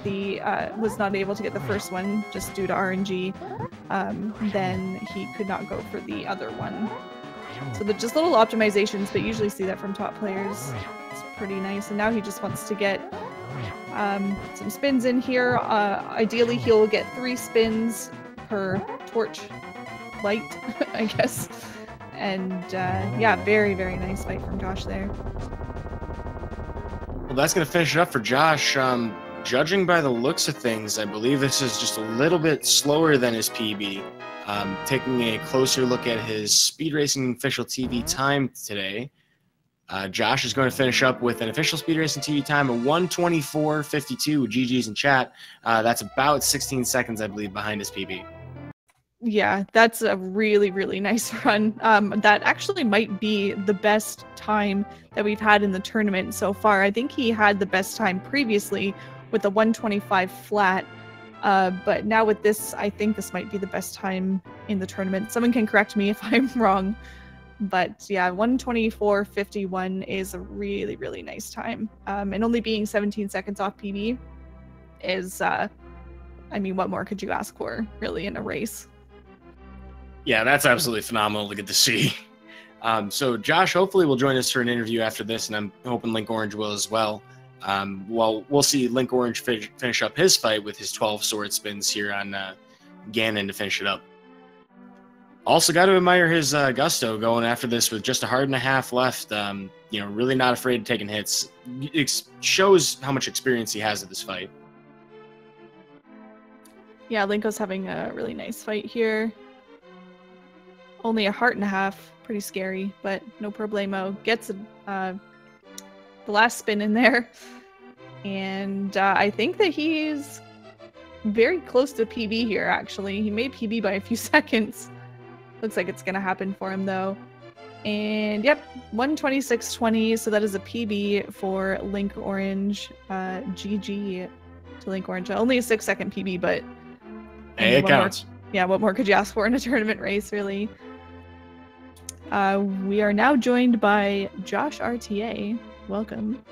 was not able to get the first one just due to RNG, then he could not go for the other one. So they're just little optimizations, but usually see that from top players. It's pretty nice. And now he just wants to get some spins in here. Ideally, he'll get 3 spins per torch light, I guess. And yeah, very, very nice fight from Josh there. Well, that's going to finish it up for Josh. Judging by the looks of things, I believe this is just a little bit slower than his PB. Taking a closer look at his Speed Racing official TV time today, Josh is going to finish up with an official Speed Racing TV time of 1:24.52. GG's in chat. That's about 16 seconds, I believe, behind his PB. Yeah, that's a really, really nice run. That actually might be the best time that we've had in the tournament so far. I think he had the best time previously with the 1:25 flat. But now with this, I think this might be the best time in the tournament. Someone can correct me if I'm wrong. But yeah, 1:24.51 is a really, really nice time. And only being 17 seconds off PB is, I mean, what more could you ask for, really, in a race? Yeah, that's absolutely phenomenal to get to see. So Josh hopefully will join us for an interview after this, and I'm hoping Linkorange will as well. Well, we'll see Linkorange finish up his fight with his 12 sword spins here on Ganon to finish it up. Also got to admire his gusto going after this with just a heart and a half left. You know, really not afraid of taking hits. It shows how much experience he has at this fight. Yeah, Linko's having a really nice fight here. Only a heart and a half. Pretty scary, but no problemo. Gets the last spin in there. And I think that he's very close to PB here, actually. He made PB by a few seconds. Looks like it's going to happen for him, though. And yep, 1:26.20. So that is a PB for Linkorange. GG to Linkorange. Only a 6-second PB, but... Hey, it counts. Yeah, what more could you ask for in a tournament race, really? We are now joined by JoshRTA. Welcome.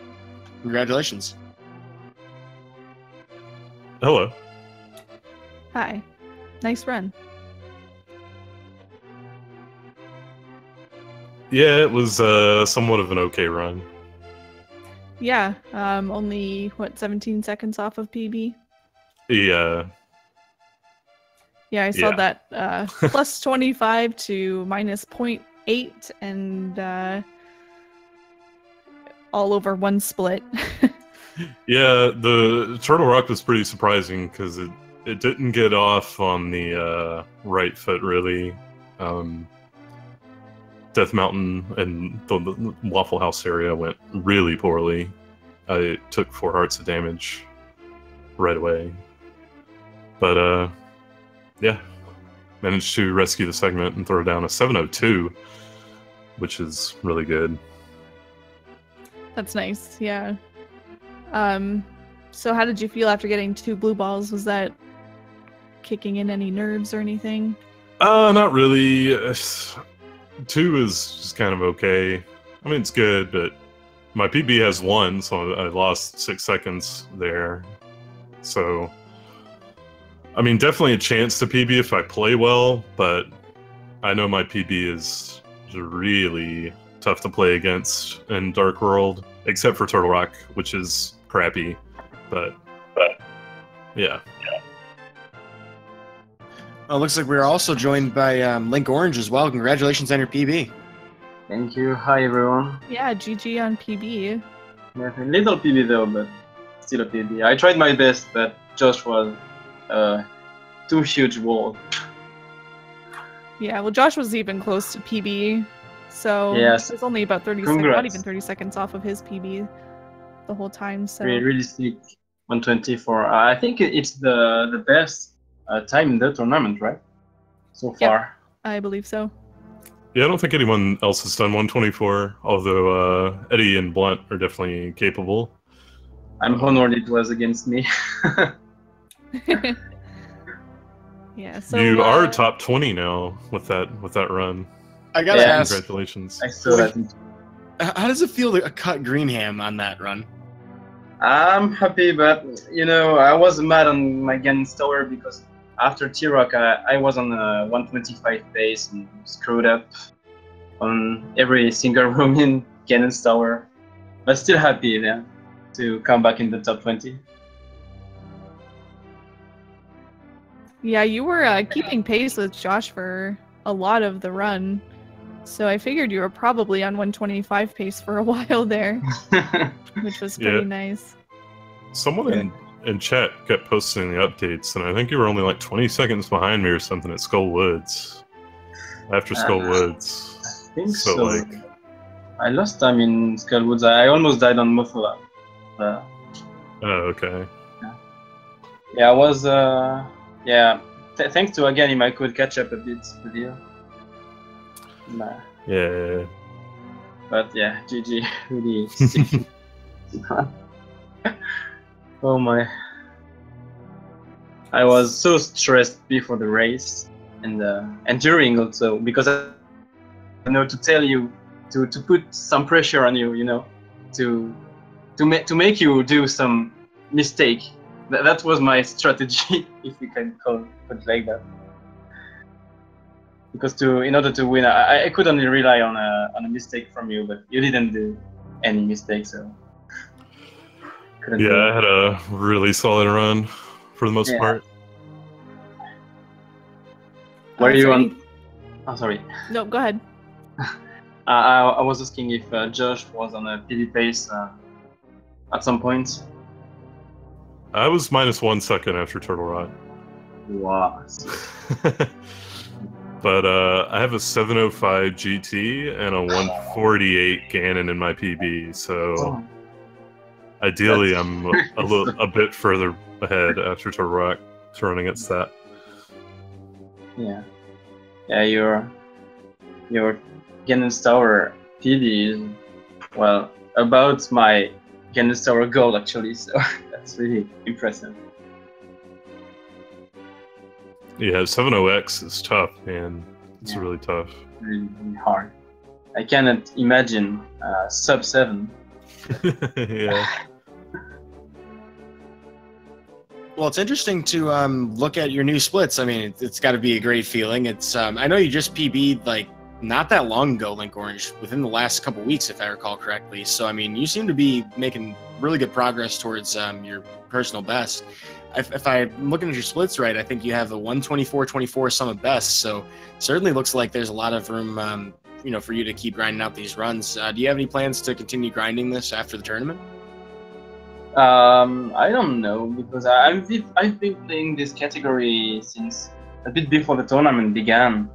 Congratulations. Hello. Hi. Nice run. Yeah, it was somewhat of an okay run. Yeah, only, what, 17 seconds off of PB? Yeah. Yeah, I saw that plus 25 to minus 0.8 and all over one split. Yeah, the Turtle Rock was pretty surprising because it didn't get off on the right foot, really. Death Mountain and the Waffle House area went really poorly. I took 4 hearts of damage right away. But, yeah, managed to rescue the segment and throw down a 702, which is really good. That's nice, yeah. So how did you feel after getting 2 blue balls? Was that kicking in any nerves or anything? Not really. 2 is just kind of okay. I mean, it's good, but my PB has 1, so I lost 6 seconds there. So, I mean, definitely a chance to PB if I play well, but I know my PB is really tough to play against in Dark World, except for Turtle Rock, which is crappy. But yeah. Well, it looks like we're also joined by Linkorange as well. Congratulations on your PB. Thank you. Hi, everyone. Yeah, GG on PB. Yeah, a little PB though, but still a PB. I tried my best, but Josh was too huge wall. Yeah, well, Josh was even close to PB, so yes. it was only about 30 seconds, not even 30 seconds off of his PB the whole time. So really sick. 124. I think it's the best time in the tournament, right? So far. I believe so. Yeah, I don't think anyone else has done 124, although Eddie and Blunt are definitely capable. I'm honored it was against me. Yeah, so you are top 20 now with that run. I gotta Yeah. ask, Congratulations. I saw that. how does it feel to cut Greenham on that run? I'm happy, but you know, I was mad on my Ganon Tower because after T-Rock, I was on a 125 pace and screwed up on every single room in Ganon Tower. But still happy then to come back in the top 20. Yeah, you were keeping pace with Josh for a lot of the run, so I figured you were probably on 125 pace for a while there, which was pretty nice. Someone in chat kept posting the updates, and I think you were only like 20 seconds behind me or something at Skull Woods. After Skull Woods. I think so. Like, I lost time in Skull Woods. I almost died on Mothula. oh, okay. Yeah, I was. Yeah. Thanks to Aghanim, I could catch up a bit with you. Nah. Yeah. But yeah, GG. Really sick. Oh my. I was so stressed before the race and during also because I know to tell you to put some pressure on you, you know, to make you do some mistake. That was my strategy, if we can call it like that. Because in order to win, I could only rely on a mistake from you, but you didn't do any mistake, so. Yeah, I had a really solid run for the most part. Were you on? Oh, sorry. No, go ahead. I was asking if Josh was on a PB pace at some point. I was minus 1 second after Turtle Rod. Wow. But I have a 705 GT and a 148 Ganon in my PB, so ideally I'm a bit further ahead after Turtle Rock to run against that. Yeah, your Ganon Tower PB is about my Ganon Tower goal actually, so that's really impressive. Yeah, 70X is tough, man. It's really tough. Really, really hard. I cannot imagine sub 7. Yeah. Well, it's interesting to look at your new splits. I mean, it's got to be a great feeling. It's I know you just PB'd like not that long ago, Linkorange, within the last couple weeks, if I recall correctly. So, I mean, you seem to be making really good progress towards your personal best. If I'm looking at your splits right, I think you have a 124-24 sum of best. So, certainly looks like there's a lot of room, you know, for you to keep grinding out these runs. Do you have any plans to continue grinding this after the tournament? I don't know because I've been playing this category since a bit before the tournament began,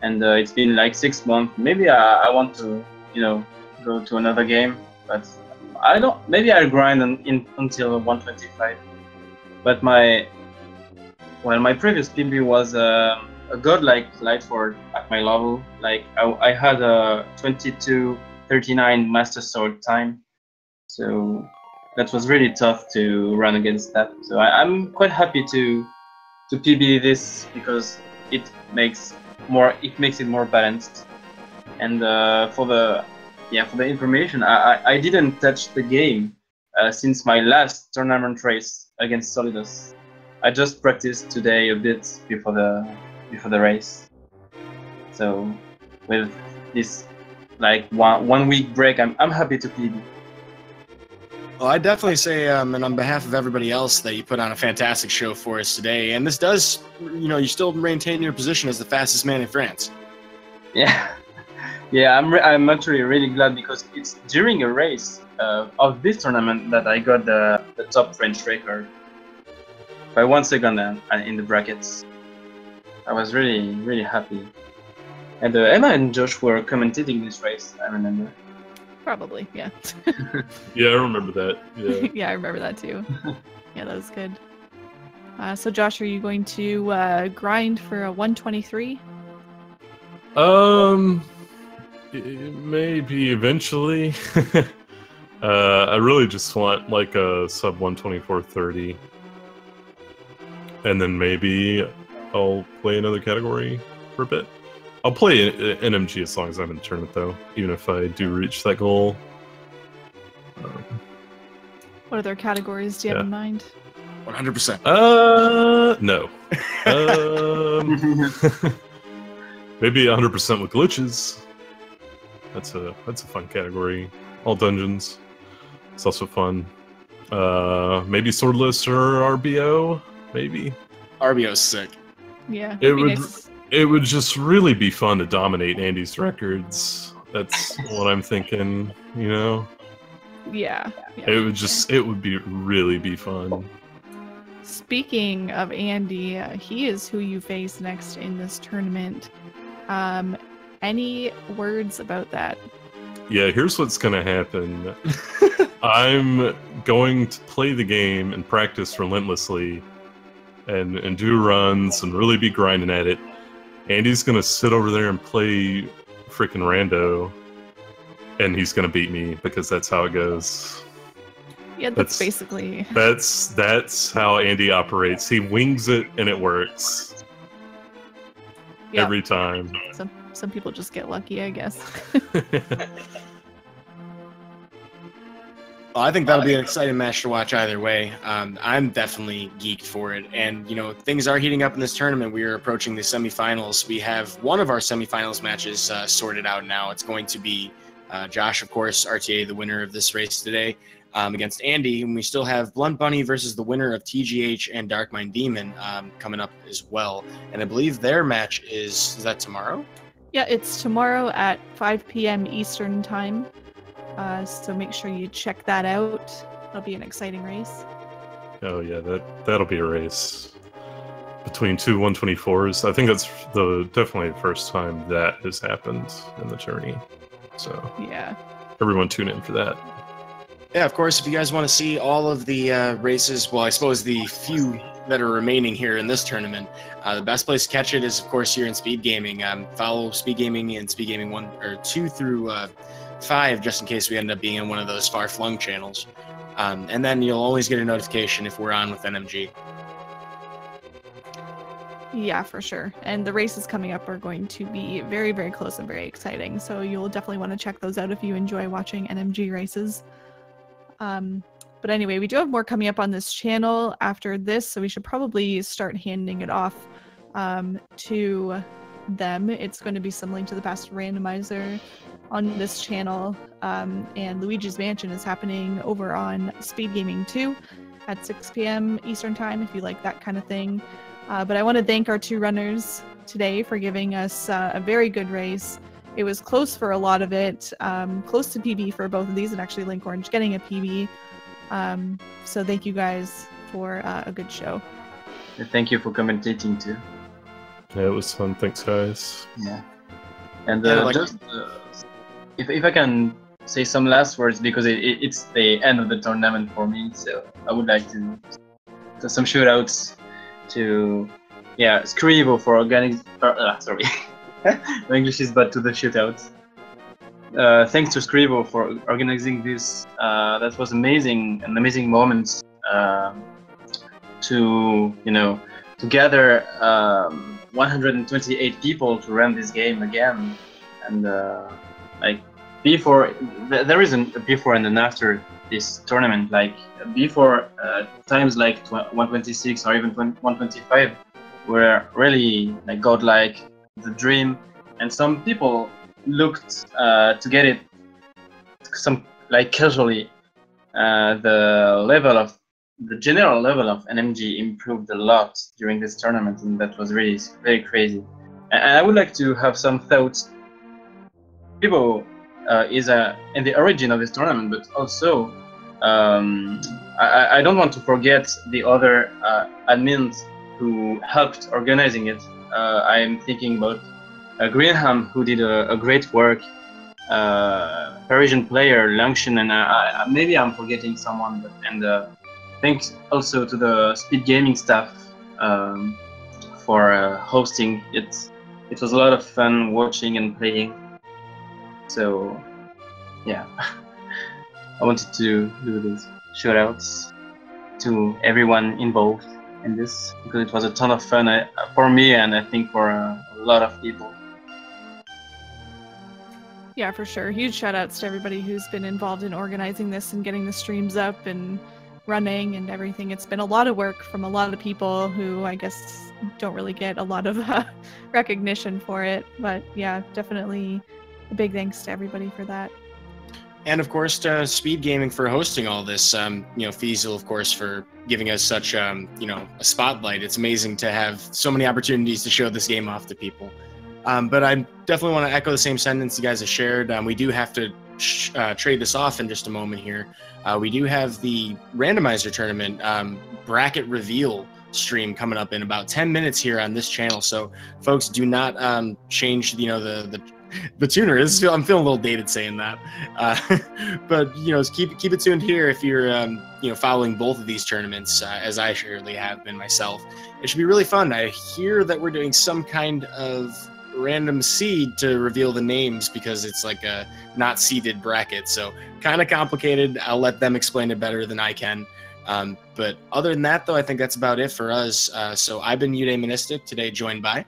and it's been like 6 months. Maybe I want to, you know, go to another game, but I don't. Maybe I'll grind until 125. But my previous PB was a godlike Lightford at my level. Like I had a 22:39 Master Sword time, so that was really tough to run against that. So I'm quite happy to PB this because it makes it more balanced. And for the information, I didn't touch the game since my last tournament race against Solidus. I just practiced today a bit before the race. So with this like one week break, I'm happy to PB. Well, I definitely say, and on behalf of everybody else, that you put on a fantastic show for us today. And this does, you know, you still maintain your position as the fastest man in France. Yeah, yeah. I'm actually really glad because it's during a race of this tournament that I got the top French record by 1 second in the brackets. I was really happy. And Emma and Josh were commentating this race. I remember. Probably, yeah. Yeah, I remember that. Yeah. Yeah, I remember that too. Yeah, that was good. So Josh, are you going to grind for a 123? Maybe eventually. I really just want like a sub 124.30, and then maybe I'll play another category for a bit. I'll play NMG as long as I'm in the tournament, though, even if I do reach that goal. What other categories do you have in mind? 100%. No. Maybe 100% with glitches. That's a fun category. All dungeons. It's also fun. Maybe swordless or RBO. Maybe. RBO's sick. Yeah. It would just really be fun to dominate Andy's records. That's what I'm thinking. You know. Yeah. It would really be fun. Speaking of Andy, he is who you face next in this tournament. Any words about that? Yeah, here's what's gonna happen. I'm going to play the game and practice relentlessly and do runs and really be grinding at it. Andy's gonna sit over there and play freaking rando, and he's gonna beat me because that's how it goes. Yeah, that's basically... That's how Andy operates. He wings it and it works. Yeah. Every time. Some people just get lucky, I guess. Well, I think that'll be an exciting match to watch either way. I'm definitely geeked for it. And, you know, things are heating up in this tournament. We are approaching the semifinals. We have one of our semifinals matches sorted out now. It's going to be Josh, of course, RTA, the winner of this race today, against Andy. And we still have Blunt Bunny versus the winner of TGH and Darkmind Demon coming up as well. And I believe their match is that tomorrow? Yeah, it's tomorrow at 5 p.m. Eastern time. So make sure you check that out. It'll be an exciting race. Oh yeah, that'll be a race between two 124s. I think that's definitely the first time that has happened in the tourney. So yeah, everyone tune in for that. Yeah, of course, if you guys want to see all of the races, well, I suppose the few that are remaining here in this tournament, the best place to catch it is, of course, here in Speed Gaming. Follow Speed Gaming and Speed Gaming 1 or 2 through 5, just in case we end up being in one of those far-flung channels. And then you'll always get a notification if we're on with NMG. Yeah, for sure. And the races coming up are going to be very, very close and very exciting. So you'll definitely want to check those out if you enjoy watching NMG races. But anyway, we do have more coming up on this channel after this, so we should probably start handing it off to them. It's going to be some Link to the Past randomizer on this channel, and Luigi's Mansion is happening over on Speed Gaming 2 at 6 p.m. Eastern Time if you like that kind of thing. But I want to thank our two runners today for giving us a very good race. It was close for a lot of it, close to PB for both of these, and actually Linkorange getting a PB. So thank you guys for a good show. Thank you for commentating too. Yeah, it was fun. Thanks, guys. Yeah. And if I can say some last words, because it's the end of the tournament for me, so I would like to some shoutouts to Scrivo for organizing. Sorry, my English is bad to the shoutouts. Thanks to Scrivo for organizing this. That was amazing, an amazing moment to gather 128 people to run this game again, and before there is a before and an after this tournament. Like before, times like 126 or even 125 were really like godlike, the dream, and some people looked to get it some like casually. The general level of NMG improved a lot during this tournament, and that was really very crazy. And I would like to have some thoughts. People is in the origin of this tournament, but also I don't want to forget the other admins who helped organizing it. I am thinking about Greenham, who did a great work, Parisian player, Langshan, and maybe I'm forgetting someone, and thanks also to the Speed Gaming staff for hosting it. It was a lot of fun watching and playing. So, yeah, I wanted to do these shoutouts to everyone involved. in this, because it was a ton of fun for me, and I think for a lot of people. Yeah, for sure. Huge shout outs to everybody who's been involved in organizing this and getting the streams up and running and everything. It's been a lot of work from a lot of people who I guess don't really get a lot of recognition for it. But yeah, definitely a big thanks to everybody for that. And of course, to Speed Gaming for hosting all this. Fiesel, of course, for giving us such, a spotlight. It's amazing to have so many opportunities to show this game off to people. But I definitely want to echo the same sentence you guys have shared. We do have to trade this off in just a moment here. We do have the randomizer tournament bracket reveal stream coming up in about 10 minutes here on this channel. So, folks, do not change, the tuner. I'm feeling a little dated saying that, but keep it tuned here if you're following both of these tournaments, as I surely have been myself. It should be really fun. I hear that we're doing some kind of random seed to reveal the names because it's like a not seeded bracket, so kind of complicated. I'll let them explain it better than I can. But other than that, though, I think that's about it for us. So I've been Uday Monistic, today joined by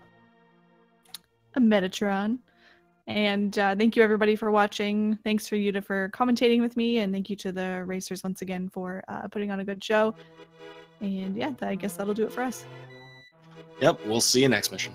a Metatron. And thank you everybody for watching. Thanks for Yuda for commentating with me, and thank you to the racers once again for putting on a good show. And yeah, I guess that'll do it for us. Yep, we'll see you next mission.